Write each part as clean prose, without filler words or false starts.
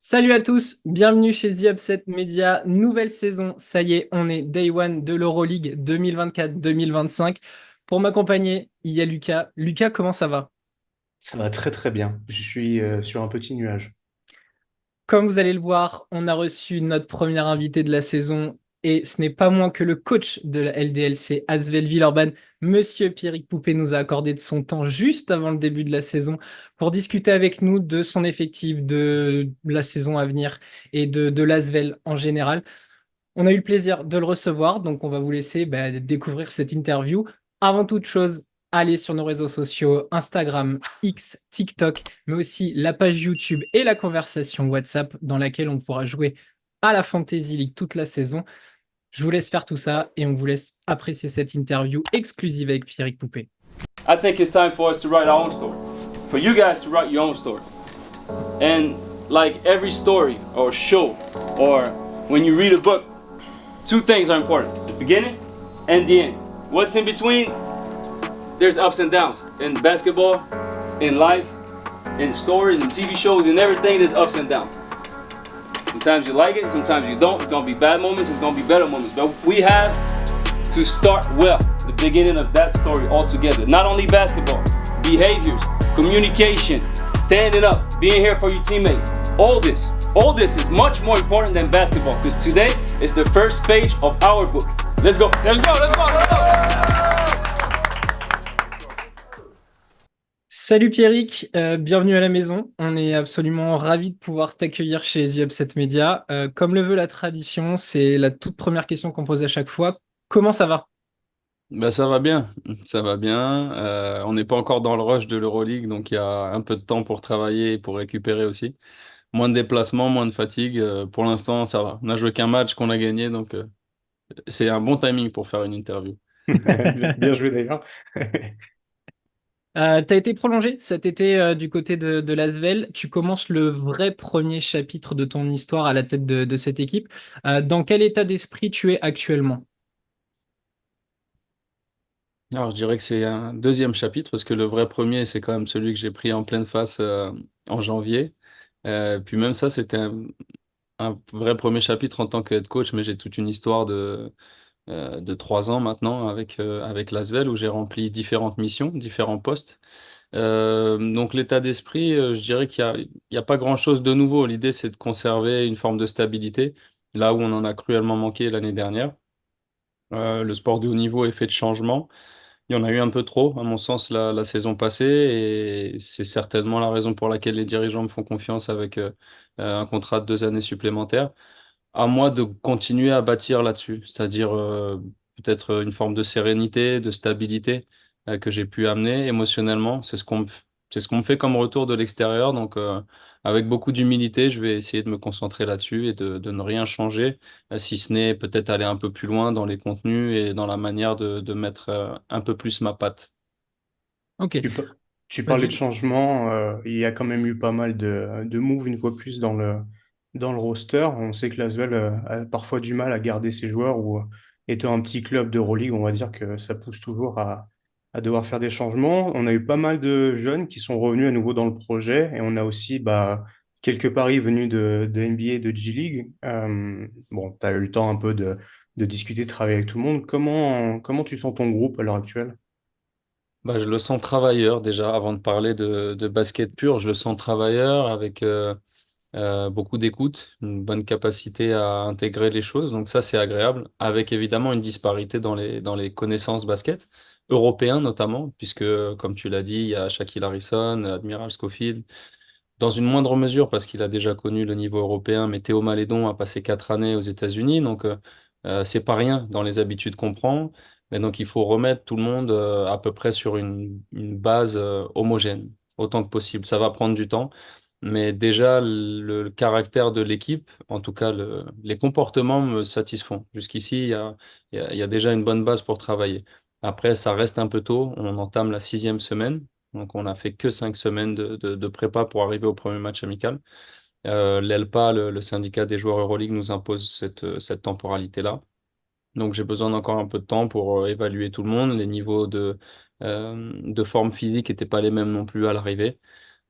Salut à tous, bienvenue chez The Upset Media, nouvelle saison, ça y est, on est Day One de l'Euroleague 2024-2025. Pour m'accompagner, il y a Lucas. Lucas, comment ça va? Ça va très très bien. Je suis sur un petit nuage. Comme vous allez le voir, on a reçu notre premier invité de la saison et ce n'est pas moins que le coach de la LDLC Asvel Villeurbanne. Monsieur Pierrick Poupé nous a accordé de son temps juste avant le début de la saison pour discuter avec nous de son effectif, de la saison à venir et de l'Asvel en général. On a eu le plaisir de le recevoir, donc on va vous laisser découvrir cette interview. Avant toute chose, allez sur nos réseaux sociaux, Instagram, X, TikTok, mais aussi la page YouTube et la conversation WhatsApp dans laquelle on pourra jouer à la Fantasy League toute la saison. Je vous laisse faire tout ça et on vous laisse apprécier cette interview exclusive avec Pierrick Poupé. I think it's time for us to write our own story. For you guys to write your own story. And like every story or show or when you read a book, two things are important: the beginning and the end. What's in between? There's ups and downs. In basketball, in life, in stories, in TV shows, in everything, there's ups and downs. Sometimes you like it, sometimes you don't. It's gonna be bad moments, it's gonna be better moments. But we have to start well, the beginning of that story altogether. Not only basketball, behaviors, communication, standing up, being here for your teammates. All this is much more important than basketball because today is the first page of our book. Let's go, let's go, let's go, let's go. Salut Pierrick, bienvenue à la maison. On est absolument ravis de pouvoir t'accueillir chez The Upset Media. Comme le veut la tradition, c'est la toute première question qu'on pose à chaque fois. Comment ça va? Bah, ça va bien, ça va bien. On n'est pas encore dans le rush de l'Euroleague, donc il y a un peu de temps pour travailler et pour récupérer aussi. Moins de déplacements, moins de fatigue. Pour l'instant, ça va. On a joué qu'un match qu'on a gagné, donc c'est un bon timing pour faire une interview. Bien joué d'ailleurs. T'as été prolongé cet été du côté de l'Asvel. Tu commences le vrai premier chapitre de ton histoire à la tête de cette équipe. Dans quel état d'esprit tu es actuellement? Alors, je dirais que c'est un deuxième chapitre, parce que le vrai premier, c'est quand même celui que j'ai pris en pleine face en janvier. Puis même ça, c'était un vrai premier chapitre en tant que head coach, mais j'ai toute une histoire de 3 ans maintenant avec l'Asvel où j'ai rempli différentes missions, différents postes. Donc l'état d'esprit, je dirais il y a pas grand-chose de nouveau. L'idée, c'est de conserver une forme de stabilité là où on en a cruellement manqué l'année dernière. Le sport de haut niveau est fait de changements. Il y en a eu un peu trop, à mon sens, la saison passée, et c'est certainement la raison pour laquelle les dirigeants me font confiance avec un contrat de 2 années supplémentaires. À moi de continuer à bâtir là-dessus, c'est-à-dire peut-être une forme de sérénité, de stabilité que j'ai pu amener émotionnellement. C'est ce qu'on me fait comme retour de l'extérieur. Donc, avec beaucoup d'humilité, je vais essayer de me concentrer là-dessus et de ne rien changer, si ce n'est peut-être aller un peu plus loin dans les contenus et dans la manière de mettre un peu plus ma patte. Ok, Tu, pa- Tu parlais de vas-y. changement. Il y a quand même eu pas mal de moves une fois plus dans le roster. On sait que l'Asvel a parfois du mal à garder ses joueurs ou étant un petit club d'Euroleague, on va dire que ça pousse toujours à devoir faire des changements. On a eu pas mal de jeunes qui sont revenus à nouveau dans le projet et on a aussi quelques paris venus de NBA et de G-League. Bon, tu as eu le temps un peu de discuter, de travailler avec tout le monde. Comment tu sens ton groupe à l'heure actuelle? Bah, je le sens travailleur déjà, avant de parler de basket pur, je le sens travailleur avec beaucoup d'écoute, une bonne capacité à intégrer les choses. Donc ça, c'est agréable, avec évidemment une disparité dans les connaissances basket, européens notamment, puisque, comme tu l'as dit, il y a Shaquille Harrison, Admiral Schofield, dans une moindre mesure, parce qu'il a déjà connu le niveau européen, mais Théo Malédon a passé 4 années aux États-Unis, donc c'est pas rien dans les habitudes qu'on prend. Mais donc il faut remettre tout le monde à peu près sur une base homogène, autant que possible. Ça va prendre du temps, mais déjà le caractère de l'équipe, en tout cas les comportements me satisfont. Jusqu'ici, il y a déjà une bonne base pour travailler. Après, ça reste un peu tôt, on entame la 6e semaine. Donc, on n'a fait que 5 semaines de prépa pour arriver au premier match amical. L'ELPA, le syndicat des joueurs Euroleague, nous impose cette temporalité-là. Donc, j'ai besoin d'encore un peu de temps pour évaluer tout le monde. Les niveaux de forme physique n'étaient pas les mêmes non plus à l'arrivée.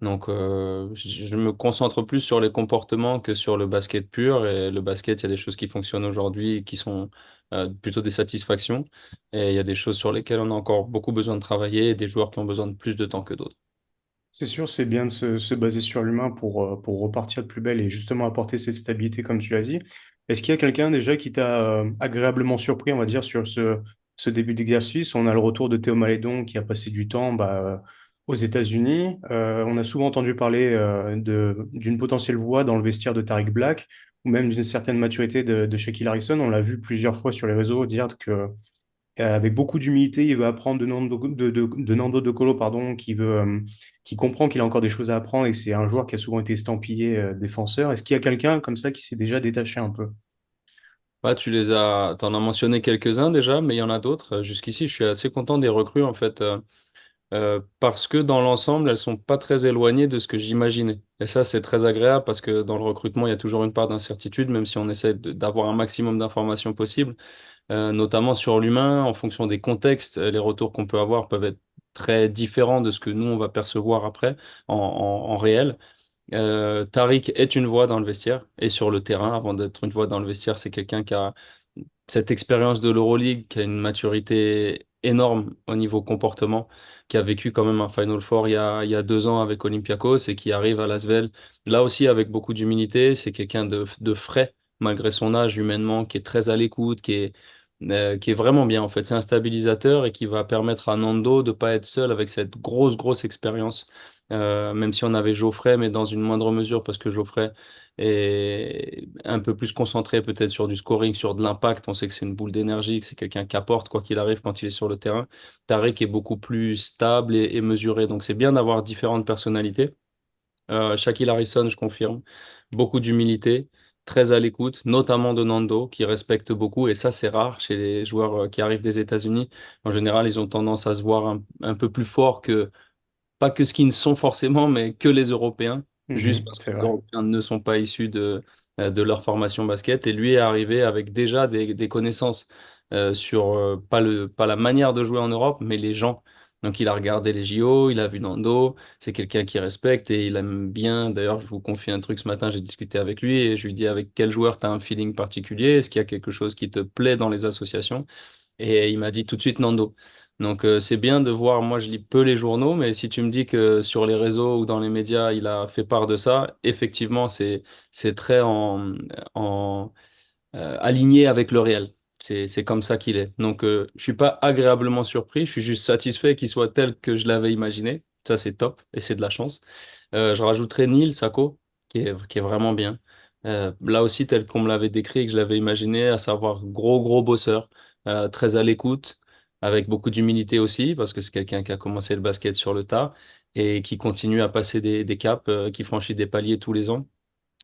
Donc, je me concentre plus sur les comportements que sur le basket pur. Et le basket, il y a des choses qui fonctionnent aujourd'hui qui sont plutôt des satisfactions. Et il y a des choses sur lesquelles on a encore beaucoup besoin de travailler et des joueurs qui ont besoin de plus de temps que d'autres. C'est sûr, c'est bien de se baser sur l'humain pour repartir de plus belle et justement apporter cette stabilité, comme tu l'as dit. Est-ce qu'il y a quelqu'un déjà qui t'a agréablement surpris, on va dire, sur ce début d'exercice? On a le retour de Théo Malédon qui a passé du temps aux États-Unis. On a souvent entendu parler d'une potentielle voix dans le vestiaire de Tariq Black ou même d'une certaine maturité de Shaquille Harrison. On l'a vu plusieurs fois sur les réseaux dire que avec beaucoup d'humilité, il veut apprendre de Nando De Colo, pardon, qui comprend qu'il a encore des choses à apprendre et que c'est un joueur qui a souvent été estampillé défenseur. Est-ce qu'il y a quelqu'un comme ça qui s'est déjà détaché un peu? Ouais, t'en as mentionné quelques-uns déjà, mais il y en a d'autres. Jusqu'ici, je suis assez content des recrues, en fait. Parce que dans l'ensemble, elles sont pas très éloignées de ce que j'imaginais. Et ça, c'est très agréable parce que dans le recrutement, il y a toujours une part d'incertitude, même si on essaie d'avoir un maximum d'informations possibles, notamment sur l'humain, en fonction des contextes. Les retours qu'on peut avoir peuvent être très différents de ce que nous, on va percevoir après en réel. Tariq est une voix dans le vestiaire et sur le terrain. Avant d'être une voix dans le vestiaire, c'est quelqu'un qui a cette expérience de l'Euroleague, qui a une maturité énorme au niveau comportement, qui a vécu quand même un Final Four il y a 2 ans avec Olympiakos et qui arrive à Lasvel, là aussi avec beaucoup d'humilité. C'est quelqu'un de frais, malgré son âge humainement, qui est très à l'écoute, qui est vraiment bien en fait. C'est un stabilisateur et qui va permettre à Nando de pas être seul avec cette grosse expérience. Même si on avait Geoffrey, mais dans une moindre mesure, parce que Geoffrey est un peu plus concentré peut-être sur du scoring, sur de l'impact. On sait que c'est une boule d'énergie, que c'est quelqu'un qui apporte quoi qu'il arrive quand il est sur le terrain. Tarek est beaucoup plus stable et mesuré. Donc c'est bien d'avoir différentes personnalités. Shaquille Harrison, je confirme, beaucoup d'humilité, très à l'écoute, notamment de Nando, qui respecte beaucoup. Et ça, c'est rare chez les joueurs qui arrivent des États-Unis. En général, ils ont tendance à se voir un peu plus fort que pas que ce qu'ils ne sont forcément, mais que les Européens, juste Mhm, parce que c'est les vrai. Européens ne sont pas issus de leur formation basket. Et lui est arrivé avec déjà des connaissances sur pas la manière de jouer en Europe, mais les gens. Donc il a regardé les JO, il a vu Nando, c'est quelqu'un qui respecte et il aime bien. D'ailleurs, je vous confie un truc ce matin, j'ai discuté avec lui et je lui dis avec quel joueur tu as un feeling particulier, est-ce qu'il y a quelque chose qui te plaît dans les associations? Et il m'a dit tout de suite Nando. Donc c'est bien de voir, moi je lis peu les journaux, mais si tu me dis que sur les réseaux ou dans les médias, il a fait part de ça, effectivement, c'est très en aligné avec le réel. C'est comme ça qu'il est. Donc je suis pas agréablement surpris, je suis juste satisfait qu'il soit tel que je l'avais imaginé. Ça c'est top et c'est de la chance. Je rajouterai Neil Sako, qui est vraiment bien. Là aussi, tel qu'on me l'avait décrit et que je l'avais imaginé, à savoir gros bosseur, très à l'écoute, avec beaucoup d'humilité aussi, parce que c'est quelqu'un qui a commencé le basket sur le tas et qui continue à passer des caps, qui franchit des paliers tous les ans.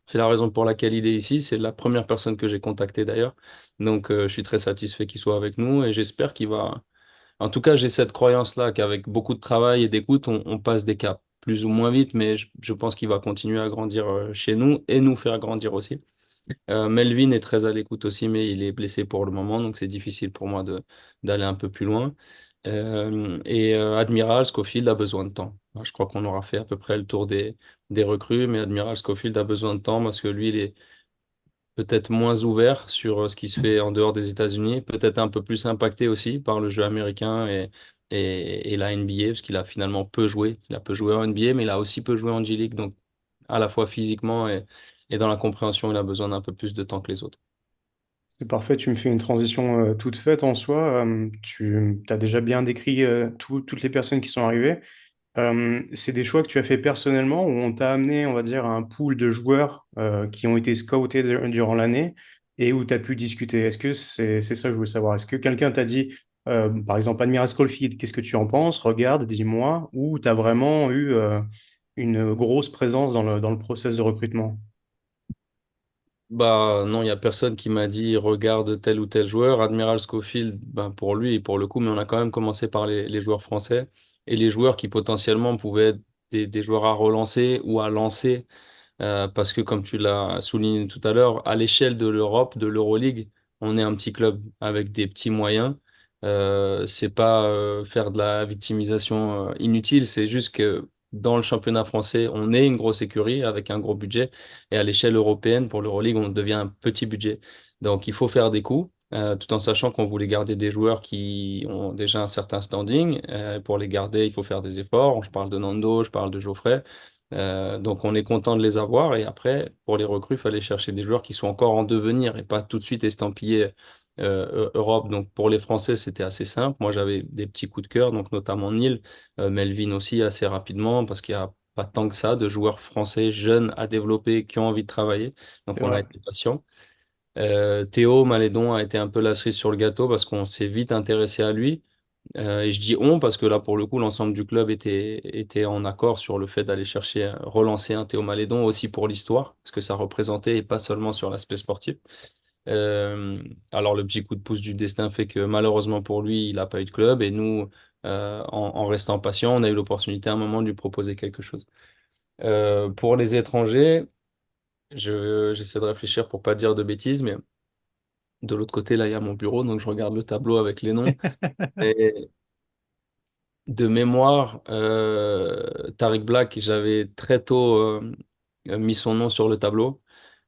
C'est la raison pour laquelle il est ici. C'est la première personne que j'ai contactée d'ailleurs. Donc, je suis très satisfait qu'il soit avec nous et j'espère qu'il va, en tout cas, j'ai cette croyance-là qu'avec beaucoup de travail et d'écoute, on passe des caps, plus ou moins vite, mais je pense qu'il va continuer à grandir chez nous et nous faire grandir aussi. Melvin est très à l'écoute aussi, mais il est blessé pour le moment, donc c'est difficile pour moi d'aller un peu plus loin. Admiral Schofield a besoin de temps. Je crois qu'on aura fait à peu près le tour des recrues, mais Admiral Schofield a besoin de temps parce que lui, il est peut-être moins ouvert sur ce qui se fait en dehors des États-Unis, peut-être un peu plus impacté aussi par le jeu américain et la NBA, parce qu'il a finalement peu joué. Il a peu joué en NBA, mais il a aussi peu joué en G-League, donc à la fois physiquement et dans la compréhension, il a besoin d'un peu plus de temps que les autres. C'est parfait, tu me fais une transition toute faite en soi. Tu as déjà bien décrit toutes les personnes qui sont arrivées. C'est des choix que tu as fait personnellement ou on t'a amené, on va dire, à un pool de joueurs qui ont été scoutés durant l'année et où tu as pu discuter. Est-ce que c'est ça que je voulais savoir? Est-ce que quelqu'un t'a dit, par exemple, Admiral Schofield, qu'est-ce que tu en penses? Regarde, dis-moi, ou tu as vraiment eu une grosse présence dans le process de recrutement? Bah non, il y a personne qui m'a dit regarde tel ou tel joueur. Admiral Schofield, ben pour lui et pour le coup, mais on a quand même commencé par les joueurs français et les joueurs qui potentiellement pouvaient être des joueurs à relancer ou à lancer parce que comme tu l'as souligné tout à l'heure, à l'échelle de l'Europe, de l'Euroleague, on est un petit club avec des petits moyens. C'est pas faire de la victimisation inutile, c'est juste que dans le championnat français, on est une grosse écurie avec un gros budget. Et à l'échelle européenne, pour l'Euroleague, on devient un petit budget. Donc, il faut faire des coups, tout en sachant qu'on voulait garder des joueurs qui ont déjà un certain standing. Pour les garder, il faut faire des efforts. Je parle de Nando, je parle de Geoffrey. Donc, on est content de les avoir. Et après, pour les recrues, il fallait chercher des joueurs qui sont encore en devenir et pas tout de suite estampillés Europe. Donc, pour les Français, c'était assez simple. Moi, j'avais des petits coups de cœur, donc notamment Neil, Melvin aussi assez rapidement, parce qu'il n'y a pas tant que ça de joueurs français jeunes à développer qui ont envie de travailler. Donc, C'est on a vrai. été patient. Théo Malédon a été un peu la cerise sur le gâteau parce qu'on s'est vite intéressé à lui. Et je dis on parce que là, pour le coup, l'ensemble du club était en accord sur le fait d'aller chercher, relancer un Théo Malédon aussi pour l'histoire, ce que ça représentait et pas seulement sur l'aspect sportif. Euh, alors, le petit coup de pouce du destin fait que malheureusement pour lui, il n'a pas eu de club et nous, en restant patient, on a eu l'opportunité à un moment de lui proposer quelque chose. Pour les étrangers, j'essaie de réfléchir pour pas dire de bêtises, mais de l'autre côté, là, il y a mon bureau, donc je regarde le tableau avec les noms. Et de mémoire, Tariq Black, j'avais très tôt mis son nom sur le tableau.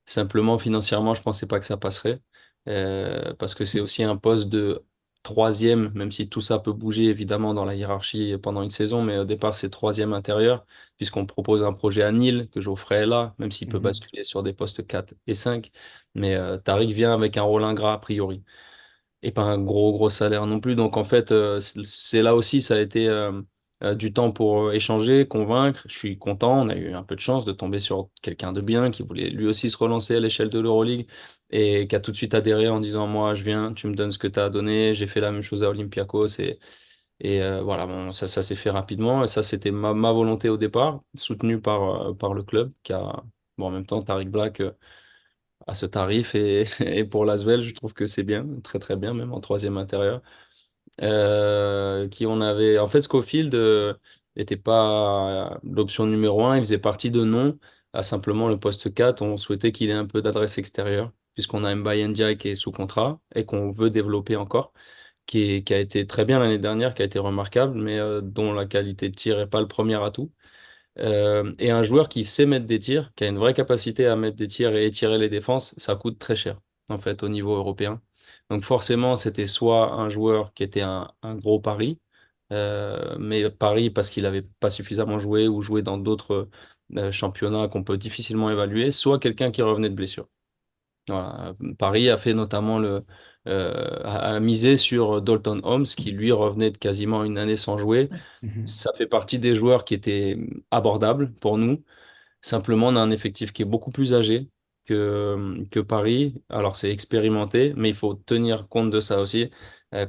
Simplement, financièrement, je pensais pas que ça passerait. Parce que c'est aussi un poste de troisième, même si tout ça peut bouger évidemment dans la hiérarchie pendant une saison, mais au départ, c'est troisième intérieur, puisqu'on propose un projet à Nîmes, que Geoffrey est là, même s'il peut Mhm. basculer sur des postes 4 et 5. Mais Tariq vient avec un rôle ingrat a priori et pas un gros salaire non plus. Donc en fait, c'est là aussi, ça a été du temps pour échanger, convaincre. Je suis content, on a eu un peu de chance de tomber sur quelqu'un de bien qui voulait lui aussi se relancer à l'échelle de l'Euroleague et qui a tout de suite adhéré en disant, moi je viens, tu me donnes ce que tu as donné, j'ai fait la même chose à Olympiakos et voilà, bon, ça s'est fait rapidement et ça c'était ma volonté au départ, soutenue par le club qui a, bon, en même temps, Tariq Black à ce tarif et pour l'Asvel, je trouve que c'est bien, très très bien, même en troisième intérieur. Qui on avait, en fait, Scofield n'était pas l'option numéro un, il faisait partie de non à simplement le poste 4. On souhaitait qu'il ait un peu d'adresse extérieure, puisqu'on a Mbaye Ndiaye qui est sous contrat et qu'on veut développer encore, qui a été très bien l'année dernière, qui a été remarquable, mais dont la qualité de tir n'est pas le premier atout. Et un joueur qui sait mettre des tirs, qui a une vraie capacité à mettre des tirs et étirer les défenses, ça coûte très cher, en fait, au niveau européen. Donc forcément, c'était soit un joueur qui était un gros pari, mais pari parce qu'il n'avait pas suffisamment joué ou joué dans d'autres championnats qu'on peut difficilement évaluer, soit quelqu'un qui revenait de blessure. Voilà. Paris a fait notamment a misé sur Dalton Holmes, qui lui revenait de quasiment une année sans jouer. Mhm. Ça fait partie des joueurs qui étaient abordables pour nous. Simplement, on a un effectif qui est beaucoup plus âgé que Paris. Alors, c'est expérimenté, mais il faut tenir compte de ça aussi.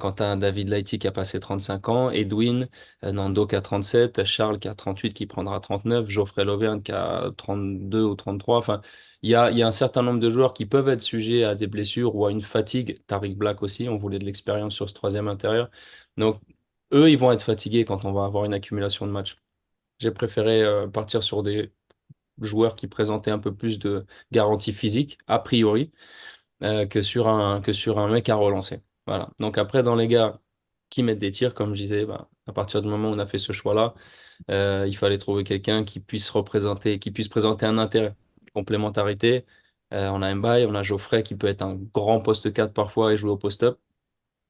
Quand tu as un David Laïti qui a passé 35 ans, Edwin, Nando qui a 37, Charles qui a 38, qui prendra 39, Geoffrey Lauvergne qui a 32 ou 33. Enfin, il y a un certain nombre de joueurs qui peuvent être sujets à des blessures ou à une fatigue. Tariq Black aussi, on voulait de l'expérience sur ce troisième intérieur. Donc, eux, ils vont être fatigués quand on va avoir une accumulation de matchs. J'ai préféré partir sur des joueurs qui présentaient un peu plus de garantie physique, a priori, que sur un mec à relancer. Voilà. Donc après, dans les gars qui mettent des tirs, comme je disais, bah, à partir du moment où on a fait ce choix-là, il fallait trouver quelqu'un qui puisse représenter, qui puisse présenter un intérêt, une complémentarité. On a Mbaye, on a Geoffrey qui peut être un grand poste 4 parfois et jouer au post-up.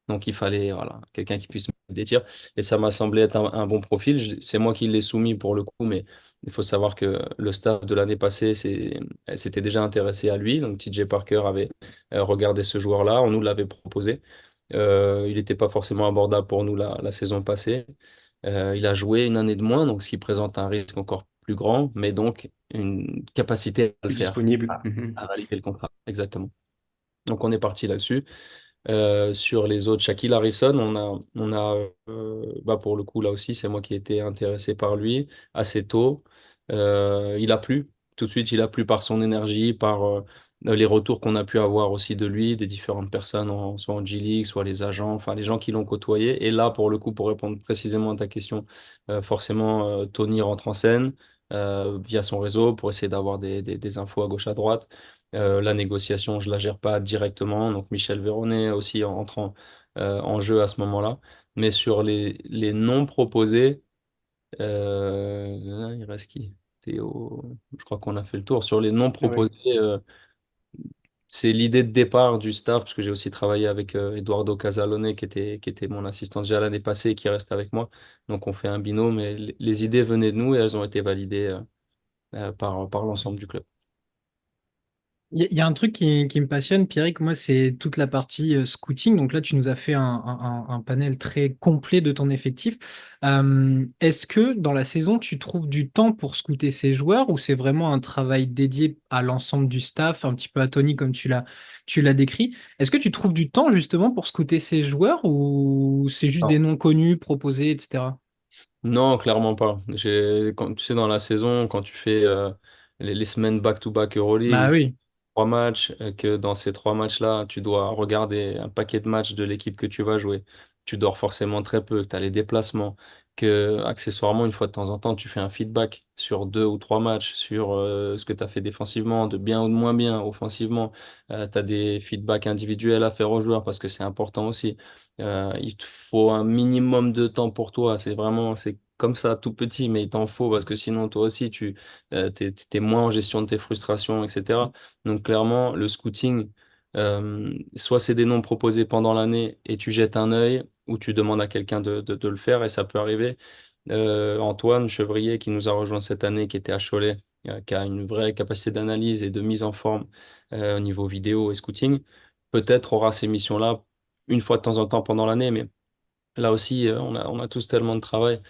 Donc il fallait voilà, quelqu'un qui puisse mettre des tirs. Et ça m'a semblé être un bon profil. C'est moi qui l'ai soumis pour le coup, mais il faut savoir que le staff de l'année passée s'était déjà intéressé à lui. Donc TJ Parker avait regardé ce joueur-là, on nous l'avait proposé. Il n'était pas forcément abordable pour nous la saison passée. Il a joué une année de moins, donc ce qui présente un risque encore plus grand, mais donc une capacité à le Plus faire, disponible. à, Mhm. à valider le contrat. Exactement. Donc on est parti là-dessus. Sur les autres, Shaquille Harrison, bah pour le coup, là aussi, c'est moi qui ai été intéressé par lui assez tôt. Il a plu, tout de suite, il a plu par son énergie, par les retours qu'on a pu avoir aussi de lui, des différentes personnes, soit en G-League, soit les agents, enfin les gens qui l'ont côtoyé. Et là, pour le coup, pour répondre précisément à ta question, forcément, Tony rentre en scène via son réseau pour essayer d'avoir des infos à gauche, à droite. La négociation, je la gère pas directement, donc Michel Véronnet aussi entrant en jeu à ce moment-là. Mais sur les noms proposés, Il reste qui? Théo, je crois qu'on a fait le tour. Sur les noms Oui. proposés, c'est l'idée de départ du staff, parce que j'ai aussi travaillé avec Eduardo Casalone, qui était mon assistant déjà l'année passée et qui reste avec moi. Donc on fait un binôme et les idées venaient de nous et elles ont été validées par l'ensemble du club. Il y a un truc qui me passionne, Pierrick, moi, c'est toute la partie scouting. Donc là, tu nous as fait un panel très complet de ton effectif. Est-ce que dans la saison, tu trouves du temps pour scouter ces joueurs ou c'est vraiment un travail dédié à l'ensemble du staff, un petit peu à Tony comme tu l'as décrit? Est-ce que tu trouves du temps justement pour scouter ces joueurs ou c'est juste des Non. noms connus, proposés, etc.? Non, clairement pas. Quand, tu sais, dans la saison, quand tu fais les semaines back-to-back Bah Euroleague, oui. 3 matchs, que dans ces 3 matchs-là, tu dois regarder un paquet de matchs de l'équipe que tu vas jouer. Tu dors forcément très peu, que tu as les déplacements, que accessoirement, une fois de temps en temps, tu fais un feedback sur 2 ou 3 matchs, sur ce que tu as fait défensivement, de bien ou de moins bien offensivement. Tu as des feedbacks individuels à faire aux joueurs parce que c'est important aussi. Il te faut un minimum de temps pour toi. C'est comme ça, tout petit, mais il t'en faut parce que sinon, toi aussi, t'es moins en gestion de tes frustrations, etc. Donc clairement, le scouting, soit c'est des noms proposés pendant l'année et tu jettes un œil, ou tu demandes à quelqu'un de le faire et ça peut arriver. Antoine Chevrier, qui nous a rejoint cette année, qui était à Cholet, qui a une vraie capacité d'analyse et de mise en forme au niveau vidéo et scouting, peut-être aura ces missions-là une fois de temps en temps pendant l'année, mais là aussi, on a tous tellement de travail.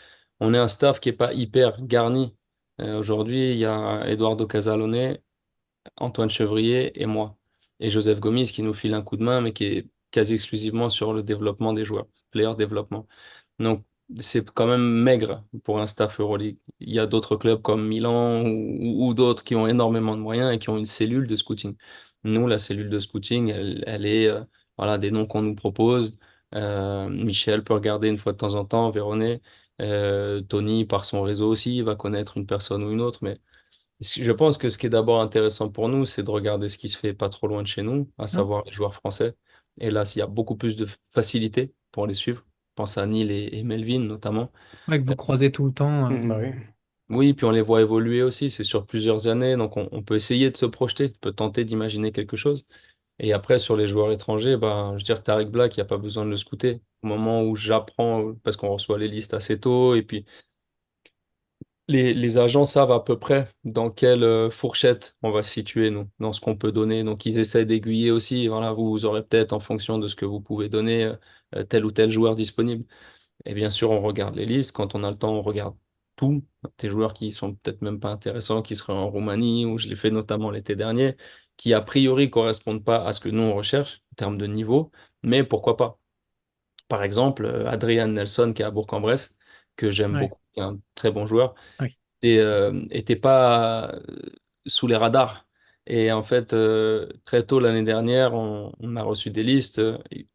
On est un staff qui n'est pas hyper garni. Aujourd'hui, il y a Eduardo Casalone, Antoine Chevrier et moi. Et Joseph Gomis qui nous file un coup de main, mais qui est quasi exclusivement sur le développement des joueurs, player développement. Donc, c'est quand même maigre pour un staff Euroleague. Il y a d'autres clubs comme Milan ou d'autres qui ont énormément de moyens et qui ont une cellule de scouting. Nous, la cellule de scouting, elle est voilà, des noms qu'on nous propose. Michel peut regarder une fois de temps en temps, Véroné. Tony, par son réseau aussi, va connaître une personne ou une autre, mais je pense que ce qui est d'abord intéressant pour nous, c'est de regarder ce qui se fait pas trop loin de chez nous, à Hein. savoir les joueurs français. Et là, il y a beaucoup plus de facilité pour les suivre. Je pense à Neil et Melvin notamment. Ouais, que vous croisez tout le temps. Bah oui. Oui, puis on les voit évoluer aussi, c'est sur plusieurs années, donc on peut essayer de se projeter, on peut tenter d'imaginer quelque chose. Et après, sur les joueurs étrangers, ben, je veux dire, Tariq Black, il n'y a pas besoin de le scouter. Au moment où j'apprends, parce qu'on reçoit les listes assez tôt, et puis les agents savent à peu près dans quelle fourchette on va se situer, nous, dans ce qu'on peut donner. Donc, ils essaient d'aiguiller aussi. Voilà, vous aurez peut-être, en fonction de ce que vous pouvez donner, tel ou tel joueur disponible. Et bien sûr, on regarde les listes. Quand on a le temps, on regarde tout. Des joueurs qui sont peut-être même pas intéressants, qui seraient en Roumanie, où je l'ai fait notamment l'été dernier, qui a priori correspondent pas à ce que nous, on recherche en termes de niveau. Mais pourquoi pas? Par exemple, Adrian Nelson, qui est à Bourg-en-Bresse, que j'aime Ouais. beaucoup, qui est un très bon joueur Oui. et était pas sous les radars. Et en fait, très tôt l'année dernière, on a reçu des listes,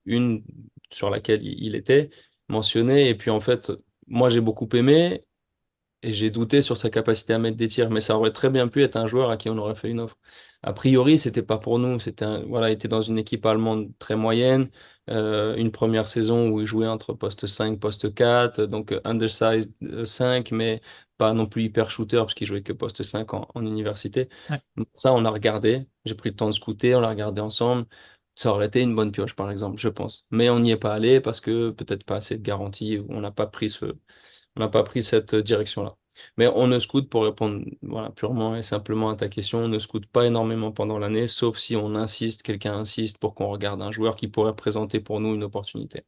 une sur laquelle il était mentionné. Et puis en fait, moi j'ai beaucoup aimé et j'ai douté sur sa capacité à mettre des tirs, mais ça aurait très bien pu être un joueur à qui on aurait fait une offre. A priori, c'était pas pour nous. Voilà, il était dans une équipe allemande très moyenne, une première saison où il jouait entre poste 5, poste 4, donc undersized 5, mais pas non plus hyper shooter parce qu'il jouait que poste 5 en université. Ouais. Donc ça, on a regardé. J'ai pris le temps de scouter, on l'a regardé ensemble. Ça aurait été une bonne pioche, par exemple, je pense. Mais on n'y est pas allé parce que peut-être pas assez de garanties, ou on n'a pas pris cette direction-là. Mais on ne scoute, pour répondre voilà, purement et simplement à ta question, on ne scoute pas énormément pendant l'année, sauf si on insiste, quelqu'un insiste pour qu'on regarde un joueur qui pourrait présenter pour nous une opportunité.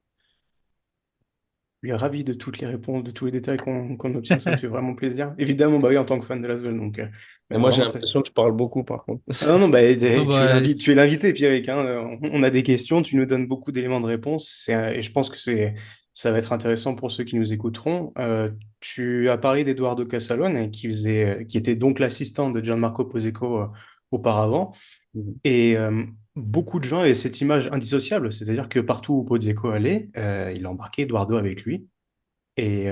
Je suis ravi de toutes les réponses, de tous les détails qu'on obtient, ça me fait vraiment plaisir. Évidemment, bah oui, en tant que fan de Lasvel, donc Et moi, j'ai vraiment, ça. l'impression que je parle beaucoup, par contre. Ah non, non, bah, Oh, bah, tu es l'invité, Pierrick, hein. On a des questions, tu nous donnes beaucoup d'éléments de réponse, et je pense que ça va être intéressant pour ceux qui nous écouteront. Tu as parlé d'Eduardo Casalone, qui était donc l'assistant de Gianmarco Poseco auparavant, Mhm. et beaucoup de gens avaient cette image indissociable, c'est-à-dire que partout où Poseco allait, il embarquait Eduardo avec lui. Et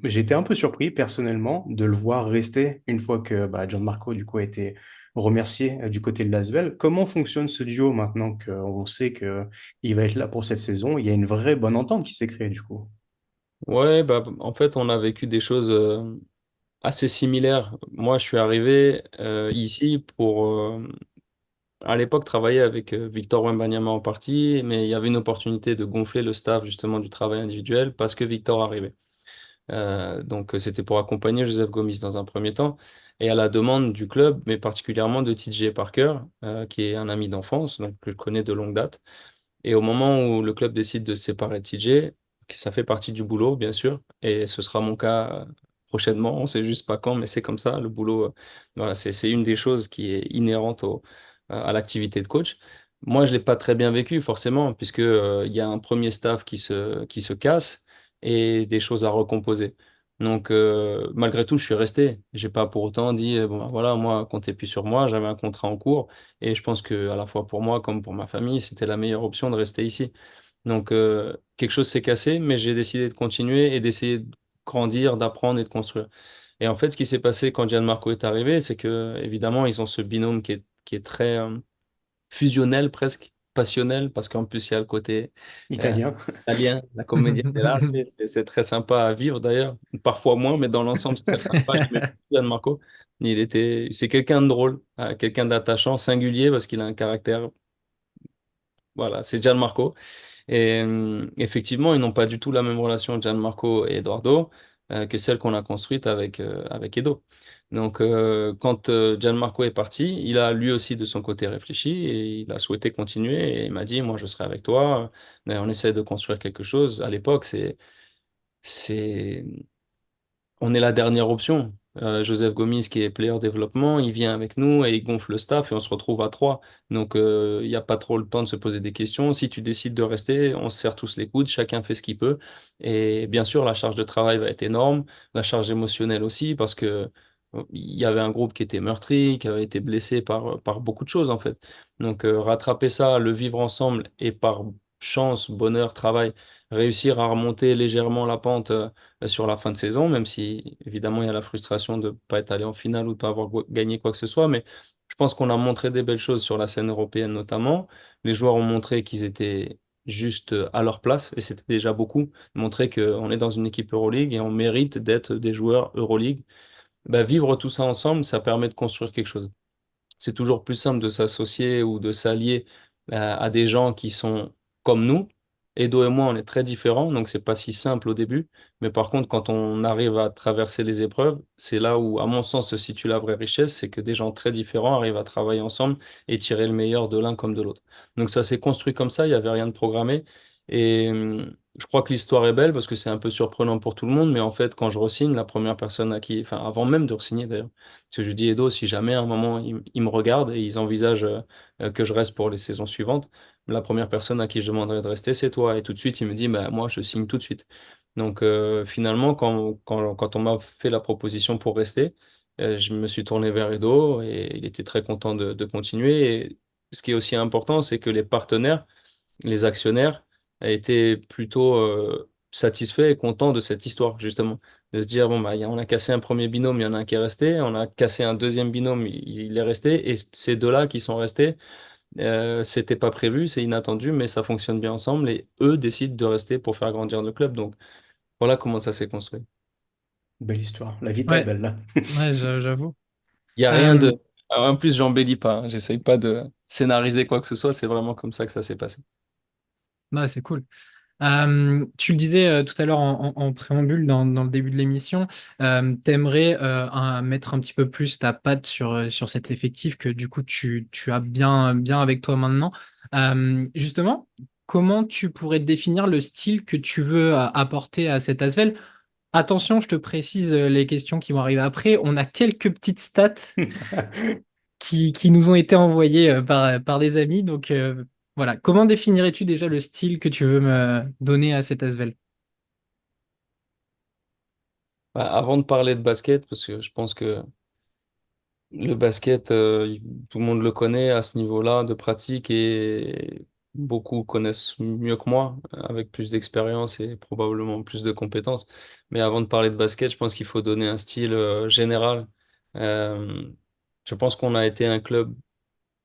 j'ai été un peu surpris personnellement de le voir rester une fois que bah, Gianmarco du coup a été remercié du côté de Lasvel. Comment fonctionne ce duo maintenant qu'on sait que il va être là pour cette saison? Il y a une vraie bonne entente qui s'est créée du coup. Ouais, bah, en fait, on a vécu des choses assez similaires. Moi, je suis arrivé ici pour, à l'époque, travailler avec Victor Wembanyama en partie, mais il y avait une opportunité de gonfler le staff justement du travail individuel parce que Victor arrivait. Donc, c'était pour accompagner Joseph Gomis dans un premier temps et à la demande du club, mais particulièrement de TJ Parker, qui est un ami d'enfance, donc que je connais de longue date. Et au moment où le club décide de se séparer de TJ, ça fait partie du boulot, bien sûr, et ce sera mon cas prochainement, on sait juste pas quand, mais c'est comme ça, le boulot, voilà, c'est une des choses qui est inhérente à l'activité de coach. Moi, je l'ai pas très bien vécu, forcément, puisque, il y a un premier staff qui se casse et des choses à recomposer. Donc, malgré tout, je suis resté. J'ai pas pour autant dit, bon, ben voilà, moi, comptez plus sur moi, j'avais un contrat en cours. Et je pense que à la fois pour moi comme pour ma famille, c'était la meilleure option de rester ici. Donc quelque chose s'est cassé, mais j'ai décidé de continuer et d'essayer de grandir, d'apprendre et de construire. Et en fait, ce qui s'est passé quand Gianmarco est arrivé, c'est que évidemment, ils ont ce binôme qui est très fusionnel presque, passionnel, parce qu'en plus, il y a le côté euh, Italien. italien, la comédie dell'arte. C'est très sympa à vivre d'ailleurs, parfois moins, mais dans l'ensemble, c'est très sympa. J'aimais beaucoup Gianmarco. C'est quelqu'un de drôle, quelqu'un d'attachant, singulier, parce qu'il a un caractère, voilà, c'est Gianmarco. Et effectivement, ils n'ont pas du tout la même relation, Gianmarco et Eduardo, que celle qu'on a construite avec Edo. Donc, quand Gianmarco est parti, il a lui aussi de son côté réfléchi et il a souhaité continuer et il m'a dit, moi, je serai avec toi. On essaie de construire quelque chose. À l'époque, c'est, on est la dernière option. Joseph Gomis, qui est player développement, il vient avec nous et il gonfle le staff et on se retrouve à trois. Donc, il n'y a pas trop le temps de se poser des questions. Si tu décides de rester, on se serre tous les coudes, chacun fait ce qu'il peut. Et bien sûr, la charge de travail va être énorme, la charge émotionnelle aussi, parce que il y avait un groupe qui était meurtri, qui avait été blessé par beaucoup de choses, en fait. Donc, rattraper ça, le vivre ensemble et par chance, bonheur, travail, réussir à remonter légèrement la pente. Sur la fin de saison, même si évidemment il y a la frustration de ne pas être allé en finale ou de ne pas avoir gagné quoi que ce soit. Mais je pense qu'on a montré des belles choses sur la scène européenne notamment. Les joueurs ont montré qu'ils étaient juste à leur place et c'était déjà beaucoup. Montrer qu'on est dans une équipe Euroleague et on mérite d'être des joueurs Euroleague. Bah, vivre tout ça ensemble, ça permet de construire quelque chose. C'est toujours plus simple de s'associer ou de s'allier à des gens qui sont comme nous. Edo et moi, on est très différents, donc c'est pas si simple au début. Mais par contre, quand on arrive à traverser les épreuves, c'est là où, à mon sens, se situe la vraie richesse, c'est que des gens très différents arrivent à travailler ensemble et tirer le meilleur de l'un comme de l'autre. Donc ça s'est construit comme ça, il n'y avait rien de programmé. Et je crois que l'histoire est belle parce que c'est un peu surprenant pour tout le monde, mais en fait, quand je re-signe, la première personne à qui, enfin, avant même de re-signer d'ailleurs, parce que je dis Edo, si jamais à un moment ils me regardent et ils envisagent que je reste pour les saisons suivantes, la première personne à qui je demanderai de rester, c'est toi. Et tout de suite, il me dit, bah, moi, je signe tout de suite. Donc finalement, quand on m'a fait la proposition pour rester, je me suis tourné vers Edo et il était très content de continuer. Et ce qui est aussi important, c'est que les partenaires, les actionnaires étaient plutôt satisfaits et contents de cette histoire, justement. De se dire, bon, bah, on a cassé un premier binôme, il y en a un qui est resté, on a cassé un deuxième binôme, il est resté, et ces deux-là qui sont restés, c'était pas prévu, c'est inattendu, mais ça fonctionne bien ensemble, et eux décident de rester pour faire grandir le club. Donc, voilà comment ça s'est construit. Belle histoire. La vita est Ouais, belle là. ouais, j'avoue. Il n'y a rien Euh, de... En plus, j'embellis pas, hein. J'essaye pas de scénariser quoi que ce soit, c'est vraiment comme ça que ça s'est passé. ouais, c'est cool. Tu le disais tout à l'heure en préambule dans le début de l'émission, t'aimerais mettre un petit peu plus ta patte sur cet effectif que du coup tu as bien avec toi maintenant. Justement, comment tu pourrais définir le style que tu veux apporter à cet Asvel? Attention, je te précise les questions qui vont arriver après. On a quelques petites stats qui nous ont été envoyées par des amis. Donc voilà, comment définirais-tu déjà le style que tu veux me donner à cet Asvel? Bah, avant de parler de basket, parce que je pense que le basket, tout le monde le connaît à ce niveau-là de pratique et beaucoup connaissent mieux que moi, avec plus d'expérience et probablement plus de compétences. Mais avant de parler de basket, je pense qu'il faut donner un style général. Euh, je pense qu'on a été un club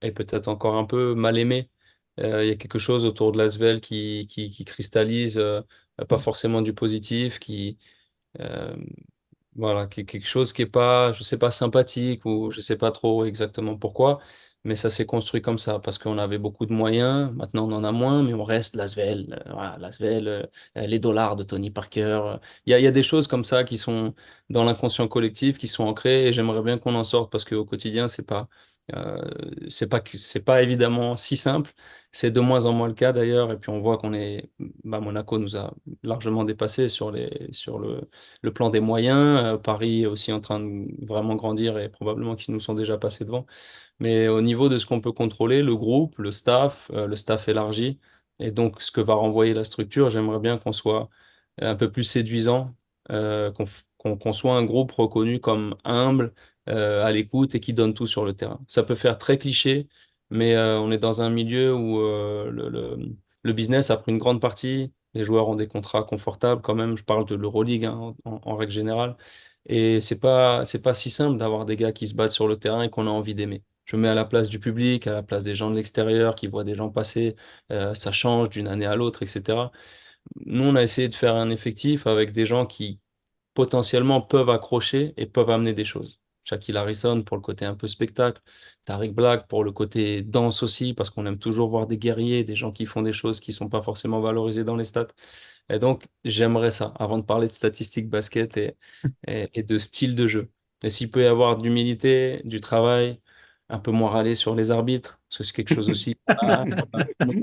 et peut-être encore un peu mal aimé Il y a quelque chose autour de l'Asvel qui cristallise, pas forcément du positif, euh, voilà, quelque chose qui est pas, je sais pas, sympathique ou je sais pas trop exactement pourquoi, mais ça s'est construit comme ça parce qu'on avait beaucoup de moyens. Maintenant, on en a moins, mais on reste l'Asvel, voilà, l'Asvel, les dollars de Tony Parker. Il y a des choses comme ça qui sont dans l'inconscient collectif, qui sont ancrées et j'aimerais bien qu'on en sorte parce qu'au quotidien, euh, c'est pas évidemment si simple. C'est de moins en moins le cas d'ailleurs, et puis on voit Monaco nous a largement dépassé sur le plan des moyens. Paris est aussi en train de vraiment grandir et probablement qu'ils nous sont déjà passés devant. Mais au niveau de ce qu'on peut contrôler, le groupe, le staff élargi, et donc ce que va renvoyer la structure, j'aimerais bien qu'on soit un peu plus séduisant, qu'on soit un groupe reconnu comme humble, à l'écoute et qui donne tout sur le terrain. Ça peut faire très cliché, mais on est dans un milieu où le business a pris une grande partie. Les joueurs ont des contrats confortables quand même. Je parle de l'Euroleague hein, en règle générale. Et c'est pas si simple d'avoir des gars qui se battent sur le terrain et qu'on a envie d'aimer. Je me mets à la place du public, à la place des gens de l'extérieur qui voient des gens passer, ça change d'une année à l'autre, etc. Nous, on a essayé de faire un effectif avec des gens qui potentiellement peuvent accrocher et peuvent amener des choses. Shaquille Harrison pour le côté un peu spectacle, Tariq Black pour le côté danse aussi, parce qu'on aime toujours voir des guerriers, des gens qui font des choses qui sont pas forcément valorisées dans les stats. Et donc, j'aimerais ça, avant de parler de statistiques basket et de style de jeu. Et s'il peut y avoir d'humilité, du travail, un peu moins râler sur les arbitres, parce que c'est quelque chose aussi on a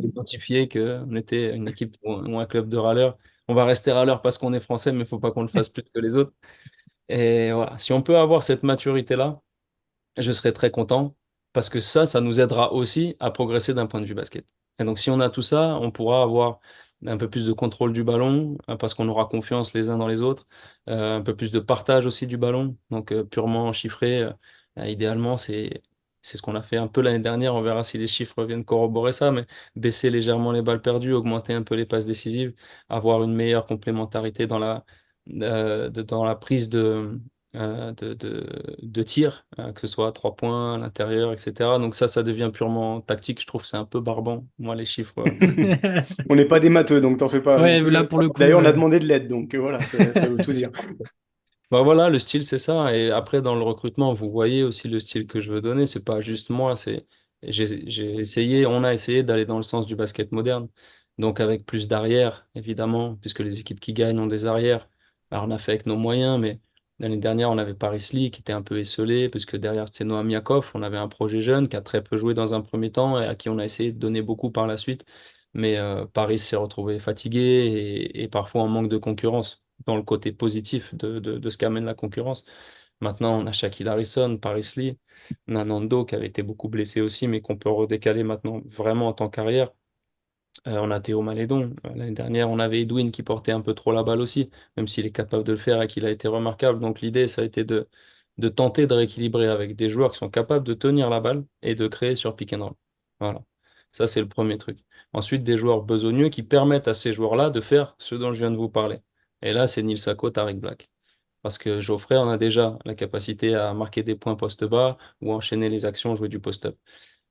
identifié qu'on était une équipe ou un club de râleurs. On va rester râleurs parce qu'on est français, mais il ne faut pas qu'on le fasse plus que les autres. Et voilà, si on peut avoir cette maturité-là, je serai très content parce que ça nous aidera aussi à progresser d'un point de vue basket. Et donc, si on a tout ça, on pourra avoir un peu plus de contrôle du ballon parce qu'on aura confiance les uns dans les autres, un peu plus de partage aussi du ballon, donc purement chiffré. Idéalement, c'est ce qu'on a fait un peu l'année dernière. On verra si les chiffres viennent corroborer ça, mais baisser légèrement les balles perdues, augmenter un peu les passes décisives, avoir une meilleure complémentarité dans la prise de tir, que ce soit à 3 points, à l'intérieur, etc. Donc ça devient purement tactique. Je trouve que c'est un peu barbant, moi, les chiffres. On n'est pas des matheux, donc t'en fais pas non Ouais, plus. là pour le coup, D'ailleurs, on a demandé de l'aide, donc voilà, ça veut tout dire. Bah voilà, le style, c'est ça. Et après, dans le recrutement, vous voyez aussi le style que je veux donner. C'est pas juste moi, on a essayé d'aller dans le sens du basket moderne. Donc avec plus d'arrières, évidemment, puisque les équipes qui gagnent ont des arrières. Alors on a fait avec nos moyens, mais l'année dernière, on avait Paris Lee qui était un peu esselé, puisque derrière c'était Noam Yakov. On avait un projet jeune qui a très peu joué dans un premier temps et à qui on a essayé de donner beaucoup par la suite. Mais Paris s'est retrouvé fatigué et parfois en manque de concurrence dans le côté positif de ce qu'amène la concurrence. Maintenant, on a Shaquille Harrison, Paris Lee, on a Nando qui avait été beaucoup blessé aussi, mais qu'on peut redécaler maintenant vraiment en tant qu'arrière. On a Théo Malédon. L'année dernière, on avait Edwin qui portait un peu trop la balle aussi, même s'il est capable de le faire et qu'il a été remarquable. Donc l'idée, ça a été de tenter de rééquilibrer avec des joueurs qui sont capables de tenir la balle et de créer sur pick and roll. Voilà. Ça, c'est le premier truc. Ensuite, des joueurs besogneux qui permettent à ces joueurs-là de faire ce dont je viens de vous parler. Et là, c'est Nil Sako, Tariq Black. Parce que Geoffrey on a déjà la capacité à marquer des points poste bas ou enchaîner les actions, jouer du post-up.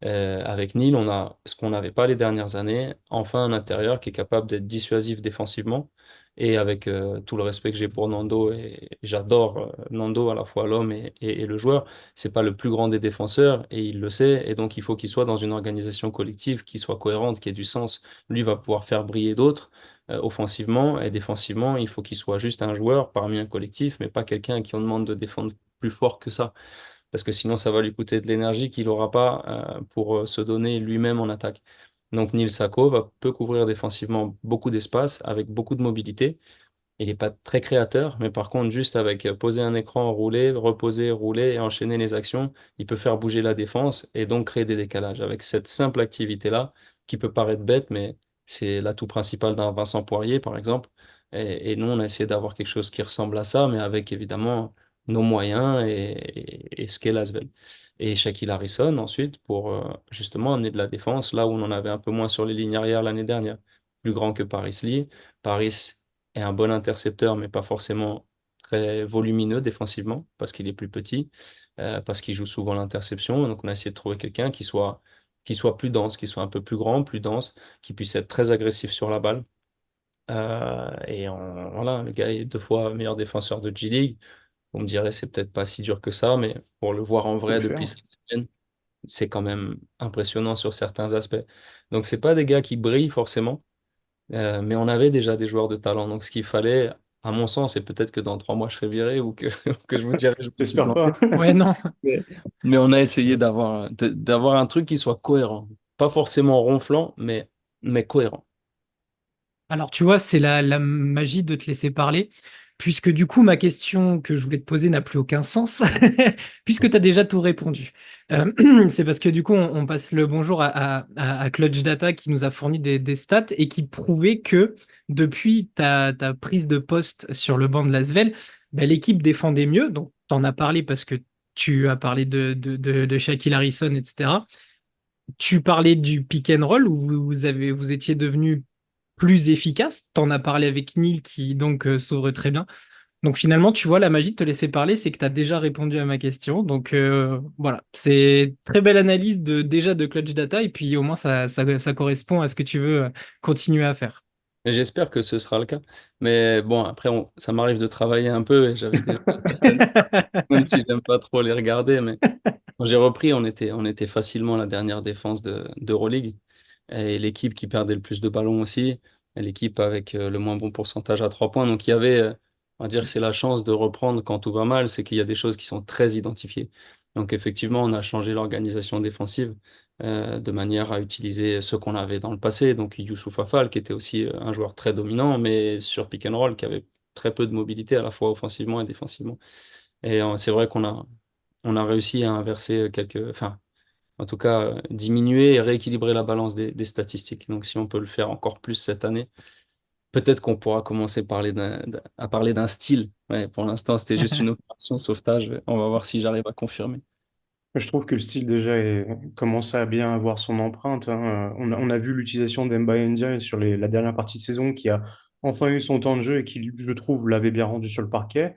Avec Neil, on a ce qu'on n'avait pas les dernières années, enfin un intérieur qui est capable d'être dissuasif défensivement. Et avec tout le respect que j'ai pour Nando, et j'adore Nando, à la fois l'homme et le joueur, c'est pas le plus grand des défenseurs et il le sait. Et donc il faut qu'il soit dans une organisation collective qui soit cohérente, qui ait du sens. Lui va pouvoir faire briller d'autres offensivement et défensivement. Il faut qu'il soit juste un joueur parmi un collectif, mais pas quelqu'un à qui on demande de défendre plus fort que ça parce que sinon ça va lui coûter de l'énergie qu'il n'aura pas pour se donner lui-même en attaque. Donc Neil Sako peut couvrir défensivement beaucoup d'espace avec beaucoup de mobilité. Il n'est pas très créateur, mais par contre, juste avec poser un écran, rouler, reposer, rouler et enchaîner les actions, il peut faire bouger la défense et donc créer des décalages. Avec cette simple activité-là, qui peut paraître bête, mais c'est l'atout principal d'un Vincent Poirier, par exemple. Et nous, on a essayé d'avoir quelque chose qui ressemble à ça, mais avec évidemment nos moyens et ce qu'est l'Asvel. Et Shaquille Harrison, ensuite, pour justement amener de la défense, là où on en avait un peu moins sur les lignes arrière l'année dernière. Plus grand que Paris Lee. Paris est un bon intercepteur, mais pas forcément très volumineux défensivement, parce qu'il est plus petit, parce qu'il joue souvent l'interception. Donc on a essayé de trouver quelqu'un qui soit qui soit plus dense, qui soit un peu plus grand, plus dense, qui puisse être très agressif sur la balle. Voilà, le gars est 2 fois meilleur défenseur de G-League. On me dirait, c'est peut-être pas si dur que ça, mais pour le voir en Faut le vrai depuis faire. 5 semaines, c'est quand même impressionnant sur certains aspects. Donc, c'est pas des gars qui brillent forcément, mais on avait déjà des joueurs de talent. Donc, ce qu'il fallait, à mon sens, et peut-être que dans 3 mois, je serai viré ou que, que je vous dirai, je me suis J'espère pas. planté. Ouais, non. Mais on a essayé d'avoir un truc qui soit cohérent. Pas forcément ronflant, mais cohérent. Alors, tu vois, c'est la magie de te laisser parler, puisque du coup, ma question que je voulais te poser n'a plus aucun sens, puisque tu as déjà tout répondu. C'est parce que du coup, on passe le bonjour à Clutch Data qui nous a fourni des stats et qui prouvait que depuis ta prise de poste sur le banc de l'Asvel, ben, l'équipe défendait mieux. Donc, tu en as parlé parce que tu as parlé de Shaquille Harrison, etc. Tu parlais du pick and roll où vous étiez devenu plus efficace. T'en as parlé avec Neil qui donc s'ouvre très bien. Donc finalement, tu vois, la magie de te laisser parler, c'est que tu as déjà répondu à ma question. Donc voilà, c'est très belle analyse déjà de Clutch Data et puis au moins ça correspond à ce que tu veux continuer à faire. Et j'espère que ce sera le cas. Mais bon, après, ça m'arrive de travailler un peu et j'avais déjà certaines stats, même si j'aime pas trop les regarder. Mais quand j'ai repris, on était facilement la dernière défense d'Euroleague. Et l'équipe qui perdait le plus de ballons aussi, et l'équipe avec le moins bon pourcentage à 3 points. Donc il y avait, on va dire que c'est la chance de reprendre quand tout va mal, c'est qu'il y a des choses qui sont très identifiées. Donc effectivement, on a changé l'organisation défensive de manière à utiliser ce qu'on avait dans le passé. Donc Youssouf Afal, qui était aussi un joueur très dominant, mais sur pick and roll, qui avait très peu de mobilité à la fois offensivement et défensivement. Et c'est vrai qu'on a réussi à inverser enfin, en tout cas, diminuer et rééquilibrer la balance des statistiques. Donc, si on peut le faire encore plus cette année, peut-être qu'on pourra commencer à parler d'un style. Ouais, pour l'instant, c'était juste une opération sauvetage. On va voir si j'arrive à confirmer. Je trouve que le style déjà commence à bien avoir son empreinte, hein. On a vu l'utilisation d'Emba Ndiaye sur la dernière partie de saison qui a enfin eu son temps de jeu et qui, je trouve, l'avait bien rendu sur le parquet.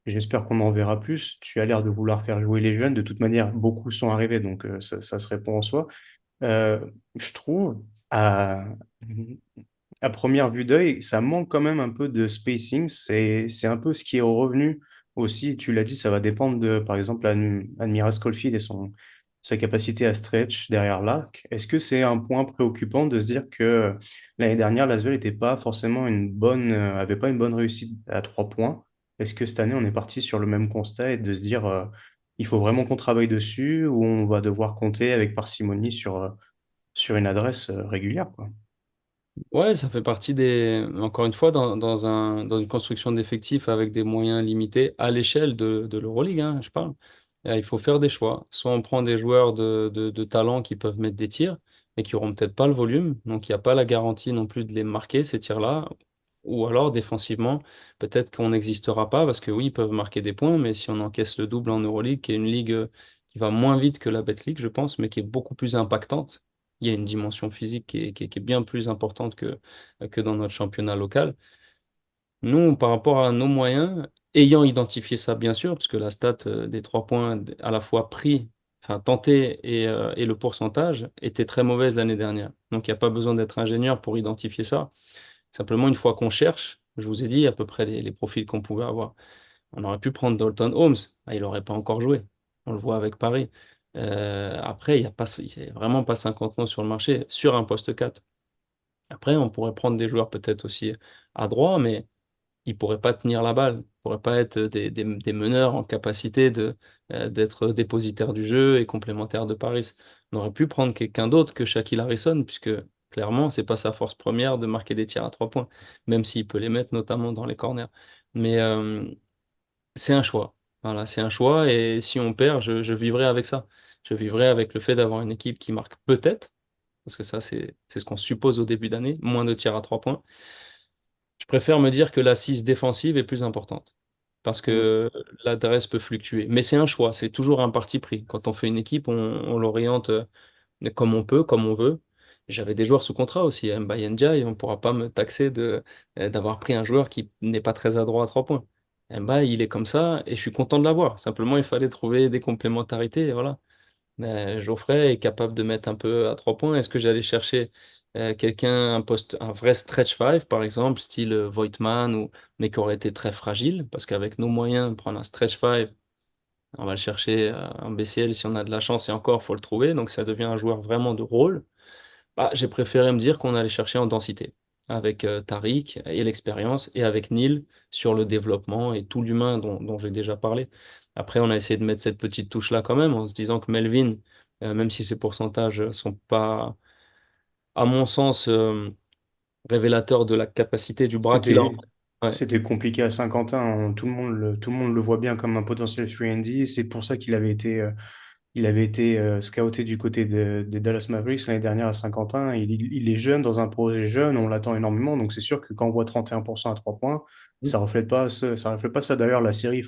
J'espère qu'on en verra plus. Tu as l'air de vouloir faire jouer les jeunes. De toute manière, beaucoup sont arrivés, donc ça se répond en soi. Euh, je trouve, à première vue d'œil, ça manque quand même un peu de spacing. C'est un peu ce qui est revenu aussi. Tu l'as dit, ça va dépendre de, par exemple, Admiral Schofield et sa capacité à stretch derrière l'arc. Est-ce que c'est un point préoccupant de se dire que l'année dernière, l'Asvel n'était pas forcément avait pas une bonne réussite à 3 points? Est-ce que cette année, on est parti sur le même constat et de se dire, il faut vraiment qu'on travaille dessus ou on va devoir compter avec parcimonie sur une adresse régulière, quoi. Ouais, ça fait partie encore une fois, dans une construction d'effectifs avec des moyens limités à l'échelle de l'Euroleague, hein, je parle. Il faut faire des choix. Soit on prend des joueurs de talent qui peuvent mettre des tirs, mais qui n'auront peut-être pas le volume, donc il n'y a pas la garantie non plus de les marquer, ces tirs-là. Ou alors, défensivement, peut-être qu'on n'existera pas, parce que oui, ils peuvent marquer des points, mais si on encaisse le double en Euroleague, qui est une ligue qui va moins vite que la Betclic, je pense, mais qui est beaucoup plus impactante, il y a une dimension physique qui est bien plus importante que dans notre championnat local. Nous, par rapport à nos moyens, ayant identifié ça, bien sûr, parce que la stat des 3 points à la fois pris, enfin tenté et le pourcentage était très mauvaise l'année dernière. Donc, il n'y a pas besoin d'être ingénieur pour identifier ça. Simplement, une fois qu'on cherche, je vous ai dit à peu près les profils qu'on pouvait avoir. On aurait pu prendre Dalton Holmes. Ah, il n'aurait pas encore joué. On le voit avec Paris. Après, il n'y a vraiment pas 50 noms sur le marché sur un poste 4. Après, on pourrait prendre des joueurs peut-être aussi à droit, mais ils ne pourraient pas tenir la balle. Ils ne pourraient pas être des meneurs en capacité d'être dépositaires du jeu et complémentaires de Paris. On aurait pu prendre quelqu'un d'autre que Shaquille Harrison, puisque clairement, c'est pas sa force première de marquer des tirs à 3 points, même s'il peut les mettre notamment dans les corners. Mais c'est un choix. Voilà, c'est un choix et si on perd, je vivrai avec ça. Je vivrai avec le fait d'avoir une équipe qui marque peut-être, parce que ça, c'est ce qu'on suppose au début d'année, moins de tirs à 3 points. Je préfère me dire que l'assise défensive est plus importante, parce Mm. que l'adresse peut fluctuer. Mais c'est un choix, c'est toujours un parti pris. Quand on fait une équipe, on l'oriente comme on peut, comme on veut. J'avais des joueurs sous contrat aussi, hein. Mbaye Ndiaye, on ne pourra pas me taxer d'avoir pris un joueur qui n'est pas très adroit à 3 points. Mbaye, il est comme ça et je suis content de l'avoir. Simplement, il fallait trouver des complémentarités et voilà. Geoffrey est capable de mettre un peu à 3 points. Est-ce que j'allais chercher quelqu'un, un vrai stretch five, par exemple, style Voigtman, mais qui aurait été très fragile, parce qu'avec nos moyens, prendre un stretch five, on va le chercher en BCL si on a de la chance, et encore, faut le trouver. Donc ça devient un joueur vraiment de rôle. Bah, j'ai préféré me dire qu'on allait chercher en densité, avec Tariq et l'expérience, et avec Neil sur le développement et tout l'humain dont j'ai déjà parlé. Après, on a essayé de mettre cette petite touche-là quand même, en se disant que Melvin, même si ses pourcentages sont pas, à mon sens, révélateurs de la capacité du bras qu'il a. C'était, Ouais, c'était compliqué à Saint-Quentin. Tout le monde le voit bien comme un potentiel 3D. C'est pour ça il avait été scouté du côté des Dallas Mavericks l'année dernière à Saint-Quentin. Il est jeune dans un projet jeune, on l'attend énormément. Donc c'est sûr que quand on voit 31% à 3 points, ça reflète pas ça. D'ailleurs, la série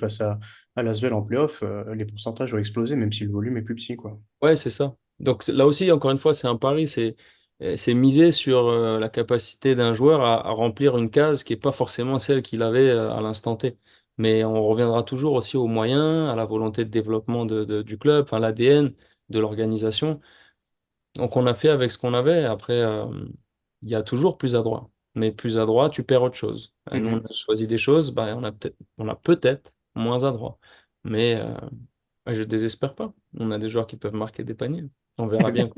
à Lasvel en playoff, les pourcentages ont explosé, même si le volume est plus petit, quoi. ouais, c'est ça. Donc là aussi, encore une fois, c'est un pari, c'est miser sur la capacité d'un joueur à remplir une case qui n'est pas forcément celle qu'il avait à l'instant T. Mais on reviendra toujours aussi aux moyens, à la volonté de développement du club, enfin l'ADN de l'organisation. Donc on a fait avec ce qu'on avait. Après, il y a toujours plus adroit. Mais plus adroit, tu perds autre chose. Nous, on Mhm. a choisi des choses, bah, on a peut-être moins adroit. Mais je désespère pas. On a des joueurs qui peuvent marquer des paniers. On verra bien.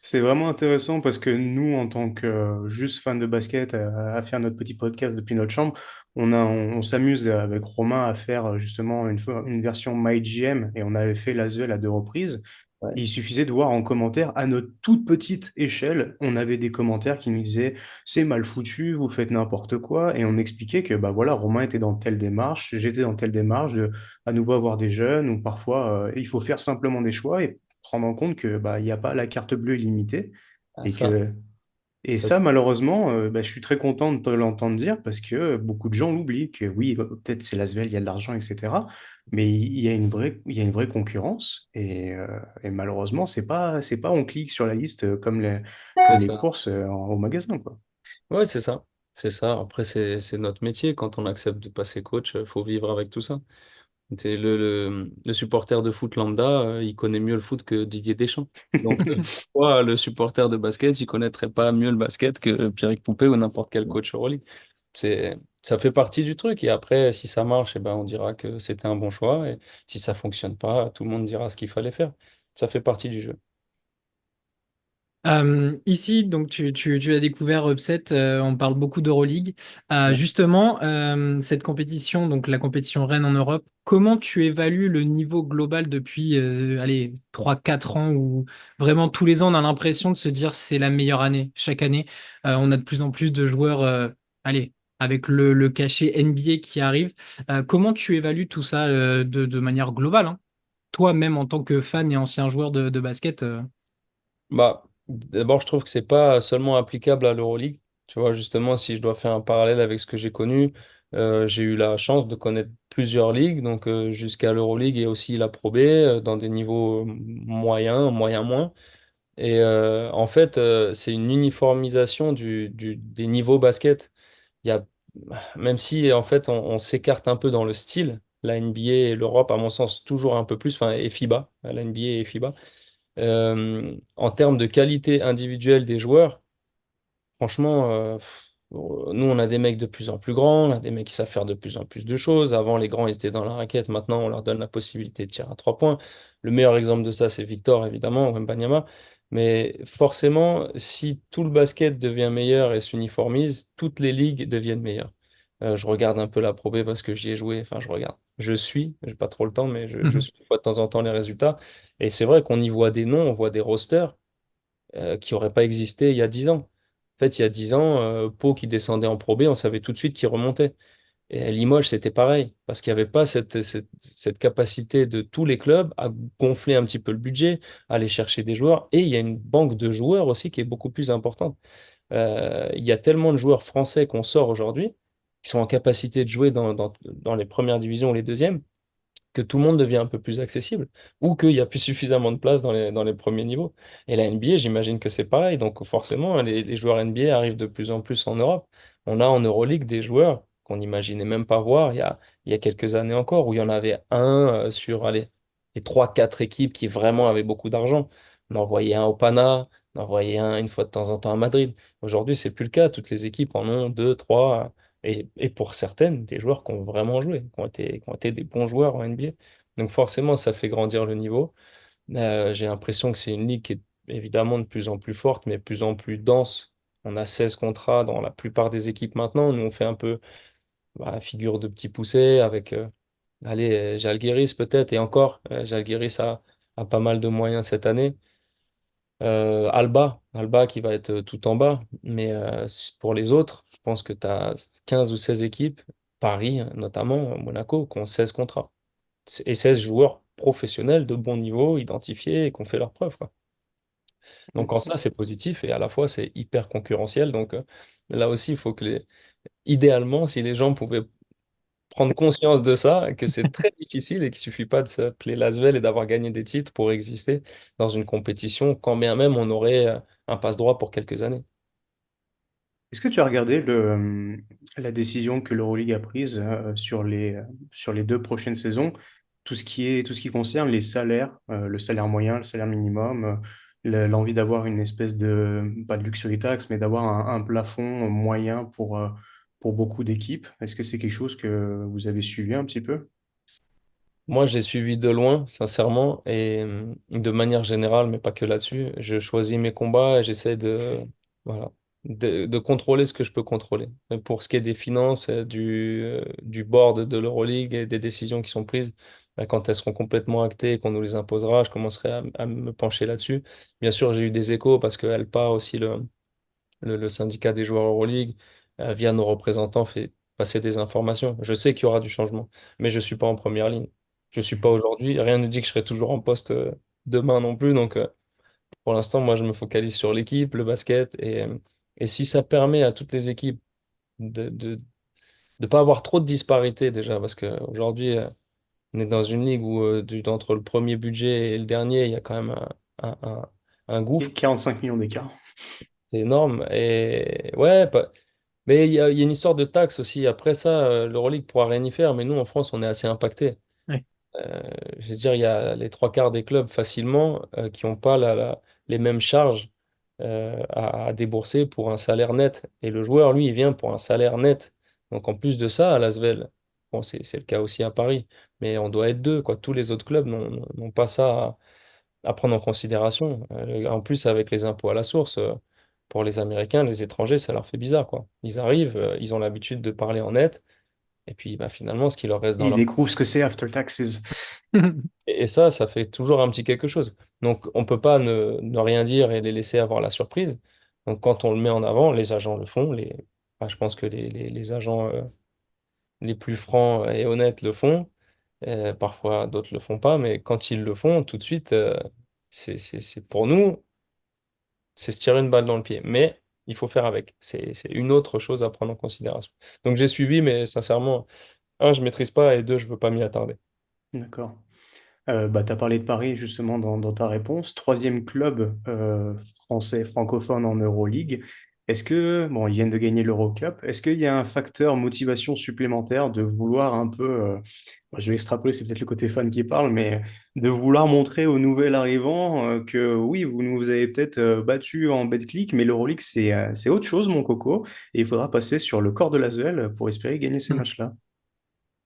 C'est vraiment intéressant parce que nous, en tant que juste fans de basket, à faire notre petit podcast depuis notre chambre, on s'amuse avec Romain à faire justement une version MyGM et on avait fait l'Asvel à 2 reprises. Ouais. Il suffisait de voir en commentaire, à notre toute petite échelle, on avait des commentaires qui nous disaient c'est mal foutu, vous faites n'importe quoi. Et on expliquait que bah voilà, Romain était dans telle démarche, j'étais dans telle démarche de à nouveau avoir des jeunes, ou parfois il faut faire simplement des choix et prendre en compte que bah il n'y a pas la carte bleue illimitée Ah, et que et ça, ça malheureusement bah, je suis très content de te l'entendre dire parce que beaucoup de gens l'oublient que oui peut-être c'est l'Asvel, il y a de l'argent etc. Mais il y a une vraie concurrence et malheureusement c'est pas on clique sur la liste c'est comme les ça. courses au magasin quoi. Ouais, c'est ça. C'est ça. Après, c'est notre métier. Quand on accepte de passer coach, il faut vivre avec tout ça. Le supporter de foot lambda, il connaît mieux le foot que Didier Deschamps. Donc, pourquoi le supporter de basket, il connaîtrait pas mieux le basket que Pierrick Poupé ou n'importe quel coach Euroleague. Ça fait partie du truc. Et après, si ça marche, eh ben, on dira que c'était un bon choix. Et si ça fonctionne pas, tout le monde dira ce qu'il fallait faire. Ça fait partie du jeu. Ici, donc tu as découvert Upset, on parle beaucoup d'Euroleague. Ouais. Justement, cette compétition, donc la compétition reine en Europe, comment tu évalues le niveau global depuis allez, 3 4 ans où vraiment tous les ans on a l'impression de se dire c'est la meilleure année. Chaque année, on a de plus en plus de joueurs, allez, avec le cachet NBA qui arrive. Comment tu évalues tout ça de manière globale, hein? Toi, même en tant que fan et ancien joueur de basket. Bah, d'abord, je trouve que c'est pas seulement applicable à l'Euroleague. Tu vois, justement, si je dois faire un parallèle avec ce que j'ai connu, j'ai eu la chance de connaître plusieurs ligues, donc jusqu'à l'Euroleague et aussi la Pro B, dans des niveaux moyens, moyen moins. Et en fait, c'est une uniformisation des niveaux basket. Il y a, même si en fait on s'écarte un peu dans le style, la NBA et l'Europe, à mon sens, toujours un peu plus, enfin, et FIBA, la NBA et FIBA. En termes de qualité individuelle des joueurs, franchement, nous, on a des mecs de plus en plus grands, on a des mecs qui savent faire de plus en plus de choses. Avant, les grands, ils étaient dans la raquette. Maintenant, on leur donne la possibilité de tirer à 3 points. Le meilleur exemple de ça, c'est Victor, évidemment, ou Wembanyama. Mais forcément, si tout le basket devient meilleur et s'uniformise, toutes les ligues deviennent meilleures. Je regarde un peu la Pro B parce que j'y ai joué. Enfin, je regarde. Je suis, j'ai pas trop le temps, mais je suis une fois de temps en temps les résultats. Et c'est vrai qu'on y voit des noms, on voit des rosters qui n'aurait pas existé il y a 10 ans. En fait, il y a 10 ans, Pau qui descendait en Pro B, on savait tout de suite qu'il remontait. Et à Limoges, c'était pareil, parce qu'il n'y avait pas cette capacité de tous les clubs à gonfler un petit peu le budget, à aller chercher des joueurs. Et il y a une banque de joueurs aussi qui est beaucoup plus importante. Il y a tellement de joueurs français qu'on sort aujourd'hui, qui sont en capacité de jouer dans les premières divisions ou les deuxièmes, que tout le monde devient un peu plus accessible ou qu'il n'y a plus suffisamment de place dans les premiers niveaux. Et la NBA, j'imagine que c'est pareil. Donc forcément, les joueurs NBA arrivent de plus en plus en Europe. On a en Euroleague des joueurs qu'on n'imaginait même pas voir il y a quelques années encore, où il y en avait un sur, allez, les 3, 4 équipes qui vraiment avaient beaucoup d'argent. On envoyait un au Pana, on envoyait un une fois de temps en temps à Madrid. Aujourd'hui, c'est plus le cas. Toutes les équipes en ont deux, trois, et pour certaines, des joueurs qui ont vraiment joué, qui ont été des bons joueurs en NBA. Donc forcément, ça fait grandir le niveau. J'ai l'impression que c'est une ligue qui est évidemment de plus en plus forte, mais de plus en plus dense. On a 16 contrats dans la plupart des équipes maintenant. Nous, on fait un peu la figure de petit poussé avec, allez, Žalgiris peut-être, et encore, Žalgiris a pas mal de moyens cette année. Alba qui va être tout en bas, mais pour les autres, je pense que tu as 15 ou 16 équipes, Paris notamment, Monaco, qui ont 16 contrats. Et 16 joueurs professionnels de bon niveau, identifiés et qui ont fait leurs preuves, quoi. Donc en ça, c'est positif et à la fois, c'est hyper concurrentiel. Donc là aussi, il faut idéalement, si les gens pouvaient prendre conscience de ça, que c'est très difficile et qu'il suffit pas de s'appeler Lasvel et d'avoir gagné des titres pour exister dans une compétition, quand bien même on aurait un passe-droit pour quelques années. Est-ce que tu as regardé la décision que l'Euroleague a prise sur les 2 prochaines saisons, tout ce qui concerne les salaires, le salaire moyen, le salaire minimum, l'envie d'avoir une espèce de, pas de luxury tax, mais d'avoir un plafond moyen pour beaucoup d'équipes. Est-ce que c'est quelque chose que vous avez suivi un petit peu? Moi, j'ai suivi de loin, sincèrement, et de manière générale, mais pas que là-dessus. Je choisis mes combats et j'essaie voilà, de contrôler ce que je peux contrôler. Et pour ce qui est des finances, du board de l'Euroleague et des décisions qui sont prises, quand elles seront complètement actées et qu'on nous les imposera, je commencerai à me pencher là-dessus. Bien sûr, j'ai eu des échos parce que ELPA aussi, le syndicat des joueurs Euroleague, via nos représentants, fait passer des informations. Je sais qu'il y aura du changement, mais je ne suis pas en première ligne. Je ne suis pas aujourd'hui. Rien ne dit que je serai toujours en poste demain non plus. Donc, pour l'instant, moi, je me focalise sur l'équipe, le basket. Et si ça permet à toutes les équipes de pas avoir trop de disparités déjà, parce qu'aujourd'hui, on est dans une ligue où entre le premier budget et le dernier, il y a quand même un gouffre. 45 millions d'écart. C'est énorme. Et ouais, mais il y a une histoire de taxes aussi. Après ça, l'Euroleague pourra rien y faire, mais nous, en France, on est assez impacté. Ouais. Je veux dire, il y a les 3 quarts des clubs facilement qui n'ont pas les mêmes charges à débourser pour un salaire net. Et le joueur, lui, il vient pour un salaire net. Donc, en plus de ça, à l'Asvel, bon, c'est le cas aussi à Paris, mais on doit être deux, quoi. Tous les autres clubs n'ont pas ça à prendre en considération. En plus, avec les impôts à la source, pour les Américains, les étrangers, ça leur fait bizarre, quoi. Ils arrivent, ils ont l'habitude de parler en net, et puis bah, finalement, ce qui leur reste dans Ils leur... découvrent ce que c'est after taxes. Et ça fait toujours un petit quelque chose. Donc, on peut pas ne rien dire et les laisser avoir la surprise. Donc, quand on le met en avant, les agents le font. Enfin, je pense que les agents les plus francs et honnêtes le font. Parfois, d'autres le font pas, mais quand ils le font, tout de suite, pour nous, c'est se tirer une balle dans le pied. Mais il faut faire avec. C'est une autre chose à prendre en considération. Donc j'ai suivi, mais sincèrement, un, je maîtrise pas, et deux, je veux pas m'y attarder. D'accord. Bah, tu as parlé de Paris justement dans ta réponse. Troisième club français francophone en Euroleague. Est-ce que, bon, ils viennent de gagner l'Eurocup, est-ce qu'il y a un facteur motivation supplémentaire de vouloir un peu, je vais extrapoler, c'est peut-être le côté fan qui parle, mais de vouloir montrer aux nouvel arrivants que oui, vous nous avez peut-être battu en Betclic, mais l'Euroleague, c'est autre chose, mon coco, et il faudra passer sur le corps de l'Asvel pour espérer gagner ces matchs-là.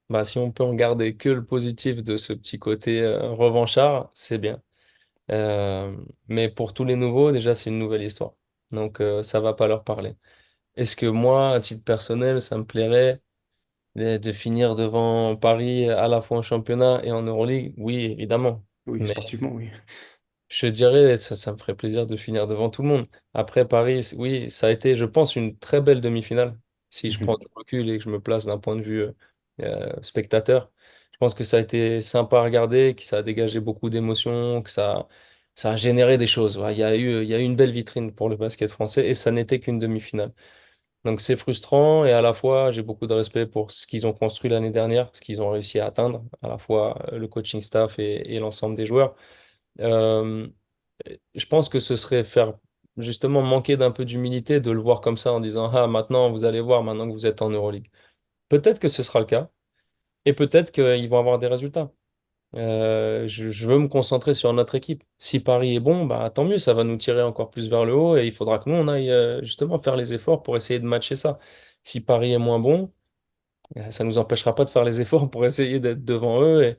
Bah, si on peut en garder que le positif de ce petit côté revanchard, c'est bien. Euh, mais pour tous les nouveaux, déjà, c'est une nouvelle histoire. Donc ça va pas leur parler. Est-ce que moi, à titre personnel, ça me plairait de finir devant Paris à la fois en championnat et en Euroleague? Oui, évidemment. Oui, sportivement, oui. Je dirais, ça me ferait plaisir de finir devant tout le monde. Après Paris, oui, ça a été, je pense, une très belle demi-finale. Si je prends Mhm. du recul et que je me place d'un point de vue spectateur, je pense que ça a été sympa à regarder, que ça a dégagé beaucoup d'émotions, ça a généré des choses. Ouais, il y a eu une belle vitrine pour le basket français et ça n'était qu'une demi-finale. Donc c'est frustrant et à la fois, j'ai beaucoup de respect pour ce qu'ils ont construit l'année dernière, ce qu'ils ont réussi à atteindre, à la fois le coaching staff et l'ensemble des joueurs. Euh, je pense que ce serait faire justement manquer d'un peu d'humilité de le voir comme ça en disant, ah, maintenant vous allez voir, maintenant que vous êtes en Euroleague. Peut-être que ce sera le cas et peut-être qu'ils vont avoir des résultats. Je veux me concentrer sur notre équipe. Si Paris est bon, bah, tant mieux, ça va nous tirer encore plus vers le haut et il faudra que nous, on aille justement faire les efforts pour essayer de matcher ça. Si Paris est moins bon, ça nous empêchera pas de faire les efforts pour essayer d'être devant eux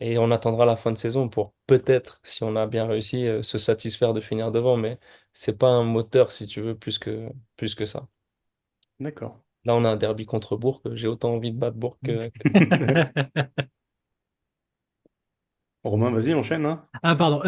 et on attendra la fin de saison pour peut-être, si on a bien réussi, se satisfaire de finir devant. Mais c'est pas un moteur, si tu veux, plus que ça. D'accord. Là, on a un derby contre Bourg. J'ai autant envie de battre Bourg que... Romain, vas-y, enchaîne, hein. Ah, pardon.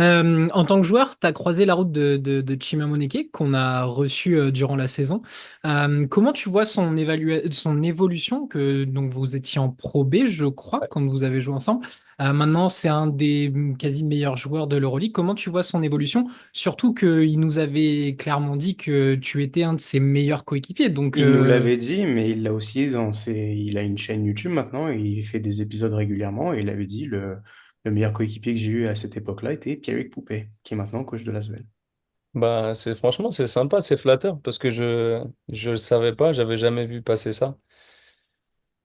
En tant que joueur, tu as croisé la route de Chima Moneke, qu'on a reçu durant la saison. Comment tu vois son évolution, que donc vous étiez en Pro B, je crois, quand vous avez joué ensemble. Maintenant, c'est un des quasi meilleurs joueurs de l'Euroleague. Comment tu vois son évolution? Surtout qu'il nous avait clairement dit que tu étais un de ses meilleurs coéquipiers. Donc, Il nous l'avait dit, mais il l'a aussi Il a une chaîne YouTube maintenant et il fait des épisodes régulièrement. Et il avait dit le meilleur coéquipier que j'ai eu à cette époque-là était Pierrick Poupé, qui est maintenant coach de l'Asvel. Bah, franchement, c'est sympa, c'est flatteur parce que je le savais pas, j'avais jamais vu passer ça.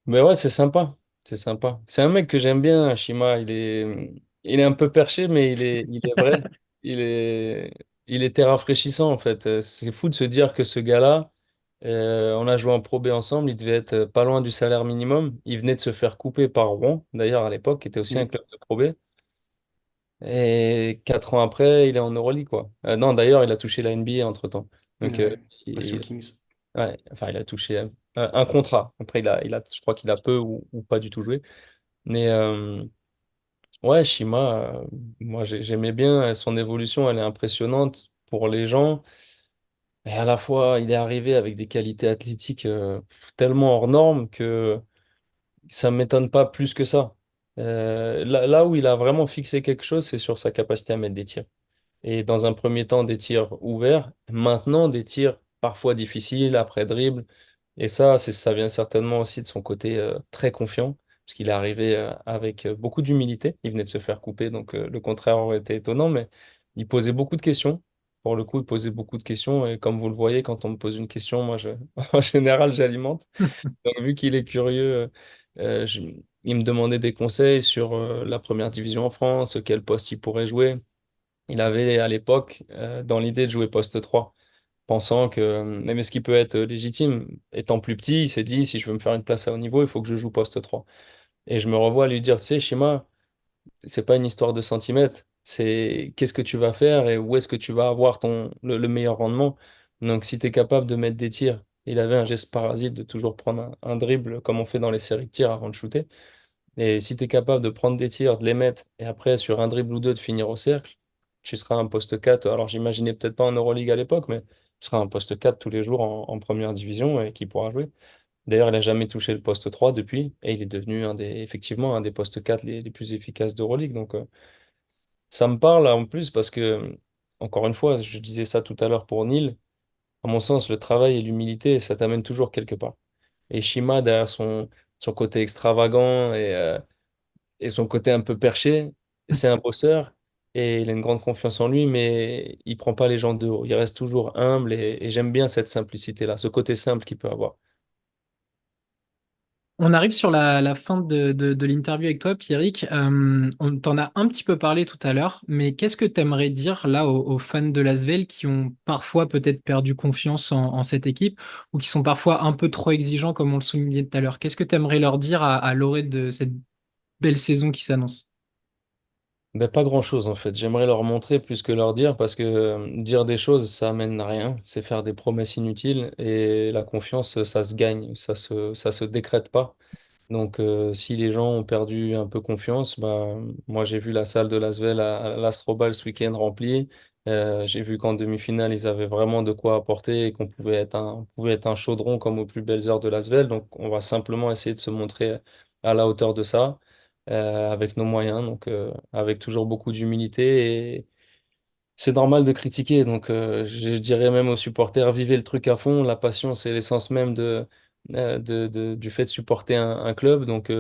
Mais ouais, c'est sympa. C'est sympa. C'est un mec que j'aime bien, Shima. Il est un peu perché, mais il est vrai. Il était rafraîchissant, en fait. C'est fou de se dire que ce gars-là, on a joué en Pro B ensemble. Il devait être pas loin du salaire minimum. Il venait de se faire couper par Rouen, d'ailleurs, à l'époque, qui était aussi un Mm. club de Pro B. Et 4 ans après, il est en Euroleague, quoi. Non, d'ailleurs, il a touché la NBA entre-temps. Donc, Ouais, passé aux il, Kings. ouais, enfin, il a touché un contrat. Après, je crois qu'il a peu ou pas du tout joué. Mais ouais, Shima, moi j'aimais bien son évolution, elle est impressionnante pour les gens. Et à la fois, il est arrivé avec des qualités athlétiques tellement hors normes que ça ne m'étonne pas plus que ça. Là où il a vraiment fixé quelque chose, c'est sur sa capacité à mettre des tirs. Et dans un premier temps, des tirs ouverts, maintenant des tirs parfois difficiles après dribble. Et ça vient certainement aussi de son côté très confiant, parce qu'il est arrivé avec beaucoup d'humilité. Il venait de se faire couper, donc le contraire aurait été étonnant, mais il posait beaucoup de questions. Pour le coup, il posait beaucoup de questions, et comme vous le voyez, quand on me pose une question, en général, j'alimente. Donc, vu qu'il est curieux, euh, je- il me demandait des conseils sur la première division en France, quel poste il pourrait jouer. Il avait à l'époque dans l'idée de jouer poste 3 pensant que même ce qui peut être légitime, étant plus petit, il s'est dit, si je veux me faire une place à haut niveau, il faut que je joue poste 3. Et je me revois lui dire, tu sais, Shima, c'est pas une histoire de centimètres, c'est qu'est-ce que tu vas faire et où est-ce que tu vas avoir le meilleur rendement. Donc si tu es capable de mettre des tirs, il avait un geste parasite de toujours prendre un dribble comme on fait dans les séries de tirs avant de shooter. Et si tu es capable de prendre des tirs, de les mettre, et après, sur un dribble ou deux, de finir au cercle, tu seras un poste 4. Alors, j'imaginais peut-être pas en Euroleague à l'époque, mais tu seras un poste 4 tous les jours en première division et qui pourra jouer. D'ailleurs, il n'a jamais touché le poste 3 depuis, et il est devenu effectivement un des postes 4 les plus efficaces d'Euroleague. Donc, ça me parle en plus parce que, encore une fois, je disais ça tout à l'heure pour Neil, à mon sens, le travail et l'humilité, ça t'amène toujours quelque part. Et Shima, derrière son côté extravagant et son côté un peu perché, c'est un bosseur et il a une grande confiance en lui, mais il prend pas les gens de haut. Il reste toujours humble et j'aime bien cette simplicité-là, ce côté simple qu'il peut avoir. on arrive sur la fin de l'interview avec toi, Pierrick. On t'en a un petit peu parlé tout à l'heure, mais qu'est-ce que tu aimerais dire là aux fans de l'Asvel qui ont parfois peut-être perdu confiance en cette équipe ou qui sont parfois un peu trop exigeants, comme on le soulignait tout à l'heure? Qu'est-ce que tu aimerais leur dire à l'orée de cette belle saison qui s'annonce? Ben, pas grand-chose en fait. J'aimerais leur montrer plus que leur dire parce que dire des choses, ça amène à rien. C'est faire des promesses inutiles et la confiance, ça se gagne, ça se décrète pas. Donc, si les gens ont perdu un peu confiance, bah, moi j'ai vu la salle de l'Asvel à l'Astrobal ce week-end remplie. J'ai vu qu'en demi-finale, ils avaient vraiment de quoi apporter et qu'on pouvait être un chaudron comme aux plus belles heures de l'Asvel. Donc, on va simplement essayer de se montrer à la hauteur de ça, avec nos moyens, donc avec toujours beaucoup d'humilité c'est normal de critiquer, donc je dirais même aux supporters, vivez le truc à fond. La passion, c'est l'essence même du fait de supporter un club. Donc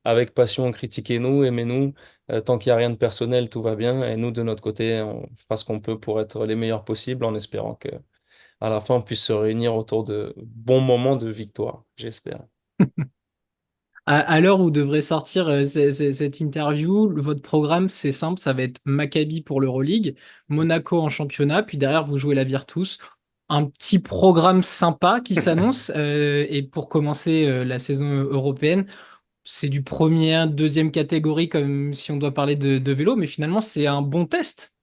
avec passion, critiquez-nous, aimez-nous. Tant qu'il n'y a rien de personnel, tout va bien. Et nous, de notre côté, on fera ce qu'on peut pour être les meilleurs possibles en espérant que à la fin, on puisse se réunir autour de bons moments de victoire, j'espère. À l'heure où devrait sortir cette interview, votre programme, c'est simple, ça va être Maccabi pour l'Euroleague, Monaco en championnat, puis derrière, vous jouez la Virtus. Un petit programme sympa qui s'annonce. Et pour commencer la saison européenne, c'est du premier, deuxième catégorie, comme si on doit parler de vélo, mais finalement, c'est un bon test.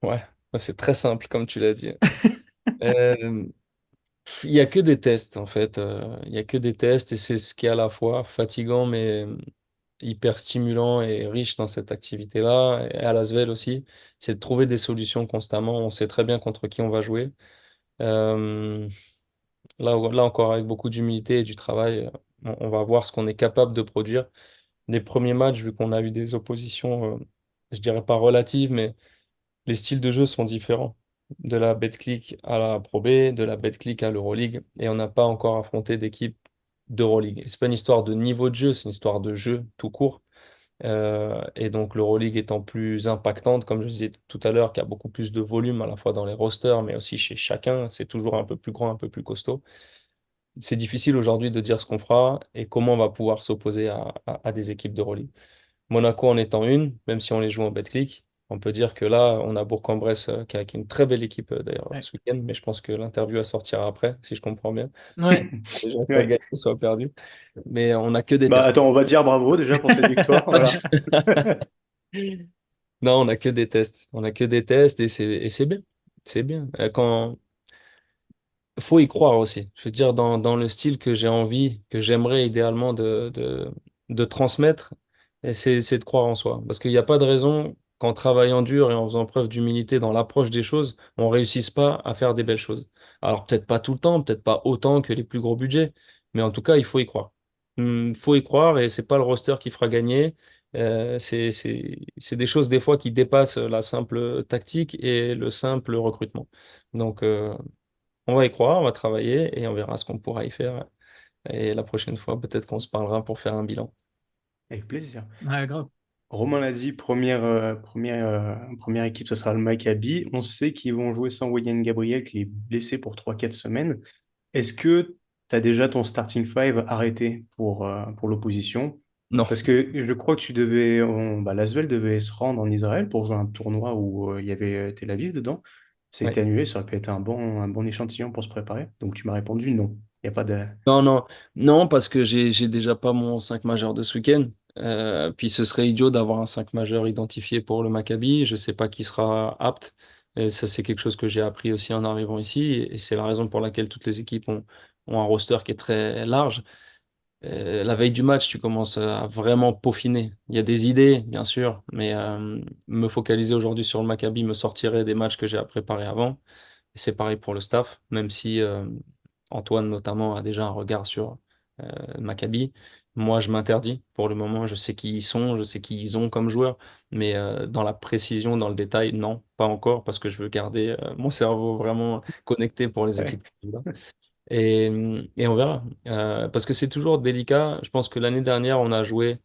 Ouais, c'est très simple, comme tu l'as dit. Euh, Il y a que des tests, en fait. Il y a que des tests et c'est ce qui est à la fois fatigant, mais hyper stimulant et riche dans cette activité-là. Et à l'Asvel aussi, c'est de trouver des solutions constamment. On sait très bien contre qui on va jouer. Euh, là encore, avec beaucoup d'humilité et du travail, on va voir ce qu'on est capable de produire. Les premiers matchs, vu qu'on a eu des oppositions, je dirais pas relatives, mais les styles de jeu sont différents. De la Betclic à la Pro B, de la Betclic à l'Euroleague, et on n'a pas encore affronté d'équipe d'Euroleague. Et c'est pas une histoire de niveau de jeu, c'est une histoire de jeu tout court. Et donc l'Euroleague étant plus impactante, comme je disais tout à l'heure, qui a beaucoup plus de volume à la fois dans les rosters, mais aussi chez chacun, c'est toujours un peu plus grand, un peu plus costaud. C'est difficile aujourd'hui de dire ce qu'on fera et comment on va pouvoir s'opposer à des équipes d'Euroleague. Monaco en étant une, même si on les joue en Betclic, on peut dire que là, on a Bourg-en-Bresse qui est une très belle équipe d'ailleurs Ouais. ce week-end, mais je pense que l'interview à sortira après, si je comprends bien. Ouais. Déjà, soit Ouais. gagné, soit perdu. Mais on n'a que des Bah tests. attends, on va dire bravo déjà pour cette victoire. Voilà. Non, on n'a que des tests. On n'a que des tests et c'est bien. C'est bien. Quand, faut y croire aussi. Je veux dire, dans le style que j'ai envie, que j'aimerais idéalement de transmettre, et c'est de croire en soi. Parce qu'il n'y a pas de raison qu'en travaillant dur et en faisant preuve d'humilité dans l'approche des choses, on réussisse pas à faire des belles choses. Alors peut-être pas tout le temps, peut-être pas autant que les plus gros budgets, mais en tout cas, il faut y croire. Faut y croire et c'est pas le roster qui fera gagner. C'est des choses des fois qui dépassent la simple tactique et le simple recrutement. Donc, on va y croire, on va travailler et on verra ce qu'on pourra y faire. Et la prochaine fois, peut-être qu'on se parlera pour faire un bilan. Avec plaisir. Ouais, grave. Romain l'a dit, première équipe, ce sera le Maccabi. On sait qu'ils vont jouer sans William Gabriel, qui est blessé pour 3 4 semaines. Est-ce que tu as déjà ton starting five arrêté pour l'opposition? Non. Parce que je crois que l'Asvel devait se rendre en Israël pour jouer un tournoi où il y avait Tel Aviv dedans. Ça a Ouais. été annulé, ça aurait pu être un bon échantillon pour se préparer. Donc tu m'as répondu non. Il n'y a pas de... Non, non, non, parce que j'ai déjà pas mon 5 majeur de ce week-end. Puis ce serait idiot d'avoir un 5 majeur identifié pour le Maccabi. Je sais pas qui sera apte. Et ça, c'est quelque chose que j'ai appris aussi en arrivant ici. Et c'est la raison pour laquelle toutes les équipes ont un roster qui est très large. La veille du match, tu commences à vraiment peaufiner. Il y a des idées, bien sûr, mais me focaliser aujourd'hui sur le Maccabi me sortirait des matchs que j'ai à préparer avant. Et c'est pareil pour le staff, même si Antoine notamment a déjà un regard sur Maccabi. Moi, je m'interdis pour le moment. Je sais qui ils sont, je sais qui ils ont comme joueurs, mais dans la précision, dans le détail, non, pas encore, parce que je veux garder mon cerveau vraiment connecté pour les Ouais. équipes. Et on verra. Parce que c'est toujours délicat. Je pense que l'année dernière, on a joué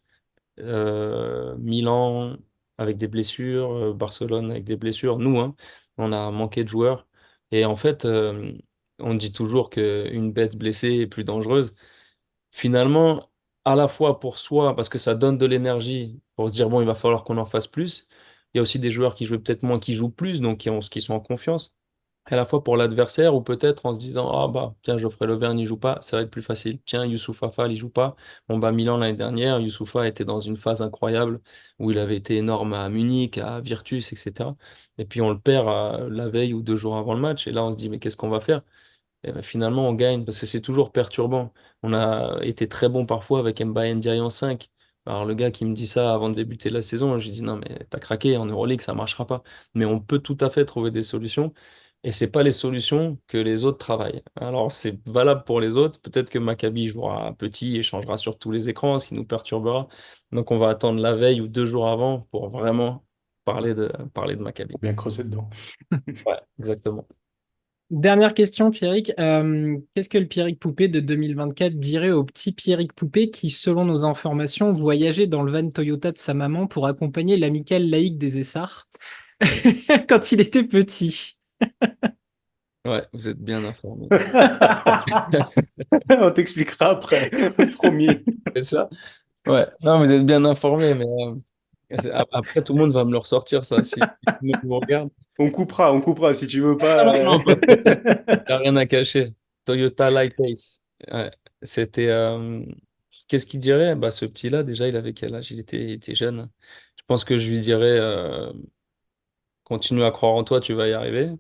Milan avec des blessures, Barcelone avec des blessures. Nous, hein, on a manqué de joueurs. Et en fait, on dit toujours qu'une bête blessée est plus dangereuse. Finalement, à la fois pour soi, parce que ça donne de l'énergie pour se dire, bon, il va falloir qu'on en fasse plus. Il y a aussi des joueurs qui jouent peut-être moins, qui jouent plus, donc qui sont en confiance à la fois pour l'adversaire ou peut-être en se disant ah bah tiens Geoffrey Lauvergne il joue pas ça va être plus facile tiens Youssoupha Fall il joue pas bon bah Milan l'année dernière Youssoupha était dans une phase incroyable où il avait été énorme à Munich à Virtus etc. Et puis on le perd la veille ou 2 jours avant le match et là on se dit mais qu'est-ce qu'on va faire et ben, finalement on gagne parce que c'est toujours perturbant on a été très bon parfois avec Mbaye Ndiaye en 5. Alors le gars qui me dit ça avant de débuter la saison, je lui dis non mais t'as craqué en Euroleague, ça marchera pas. Mais on peut tout à fait trouver des solutions et c'est pas les solutions que les autres travaillent. Alors c'est valable pour les autres, peut-être que Maccabi jouera petit et changera sur tous les écrans, ce qui nous perturbera. Donc on va attendre la veille ou 2 jours avant pour vraiment parler de Maccabi. Pour bien creuser dedans. Ouais, exactement. Dernière question, Pierrick. Qu'est-ce que le Pierrick Poupée de 2024 dirait au petit Pierrick Poupée qui, selon nos informations, voyageait dans le van Toyota de sa maman pour accompagner l'amicale laïque des Essarts quand il était petit? Ouais, vous êtes bien informé. On t'expliquera après, promis. C'est ça? Ouais, non, vous êtes bien informé, mais après, tout le monde va me le ressortir, ça, si tout le monde vous regarde. On coupera si tu veux Non, pas. non, non, pas de problème. Il n'y a rien à cacher. Toyota Light Ace. Ouais, c'était. Qu'est-ce qu'il dirait? Bah, ce petit-là, déjà, il avait quel âge? Il était jeune. Je pense que je lui dirais continue à croire en toi, tu vas y arriver.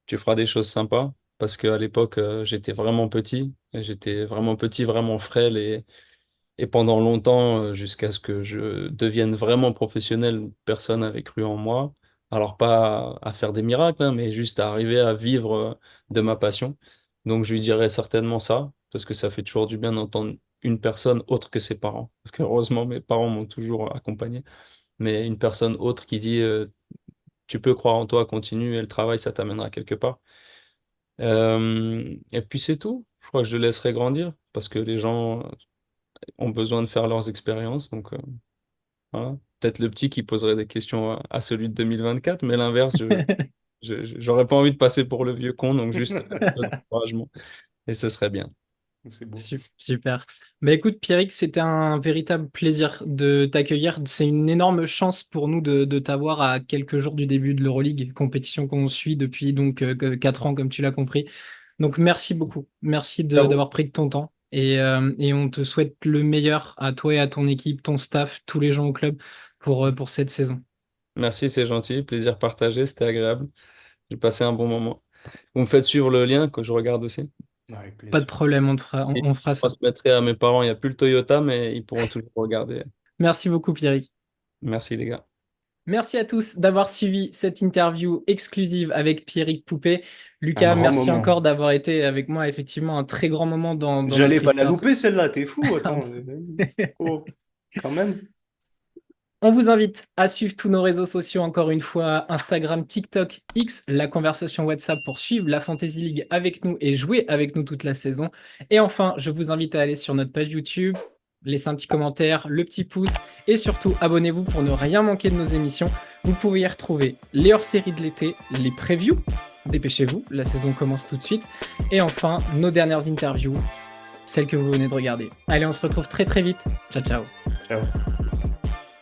Tu feras des choses sympas. Parce qu'à l'époque, j'étais vraiment petit. Et j'étais vraiment petit, vraiment frêle. Et pendant longtemps, jusqu'à ce que je devienne vraiment professionnel, personne n'avait cru en moi. Alors pas à faire des miracles, hein, mais juste à arriver à vivre de ma passion. Donc je lui dirais certainement ça, parce que ça fait toujours du bien d'entendre une personne autre que ses parents. Parce que heureusement, mes parents m'ont toujours accompagné. Mais une personne autre qui dit tu peux croire en toi, continue, et le travail, ça t'amènera quelque part. Et puis c'est tout. Je crois que je le laisserai grandir, parce que les gens ont besoin de faire leurs expériences. Donc, voilà. Peut-être le petit qui poserait des questions à celui de 2024, mais l'inverse, j'aurais pas envie de passer pour le vieux con, donc juste un peu d'encouragement. Et ce serait bien. C'est beau. Super. Bah écoute, Pierrick, c'était un véritable plaisir de t'accueillir. C'est une énorme chance pour nous de t'avoir à quelques jours du début de l'Euroleague, compétition qu'on suit depuis donc 4 ans, comme tu l'as compris. Donc merci beaucoup. Merci Ciao. d'avoir pris de ton temps. Et on te souhaite le meilleur à toi et à ton équipe, ton staff, tous les gens au club pour cette saison. Merci, c'est gentil. Plaisir partagé, c'était agréable. J'ai passé un bon moment. Vous me faites suivre le lien que je regarde aussi. Avec Pas de plaisir. problème, Et on fera je ça. transmettrai à mes parents, il n'y a plus le Toyota, mais ils pourront toujours regarder. Merci beaucoup, Pierrick. Merci les gars. Merci à tous d'avoir suivi cette interview exclusive avec Pierrick Poupé. Un Lucas, grand merci moment. encore d'avoir été avec moi. Effectivement, un très grand moment dans J'allais notre pas la histoire. louper celle-là, t'es fou, attends. Oh, quand même. On vous invite à suivre tous nos réseaux sociaux, encore une fois, Instagram, TikTok, X, la conversation WhatsApp pour suivre la Fantasy League avec nous et jouer avec nous toute la saison. Et enfin, je vous invite à aller sur notre page YouTube, laisser un petit commentaire, le petit pouce et surtout abonnez-vous pour ne rien manquer de nos émissions. Vous pouvez y retrouver les hors-séries de l'été, les previews, dépêchez-vous, la saison commence tout de suite, et enfin nos dernières interviews, celles que vous venez de regarder. Allez, on se retrouve très très vite. Ciao ciao. Ciao.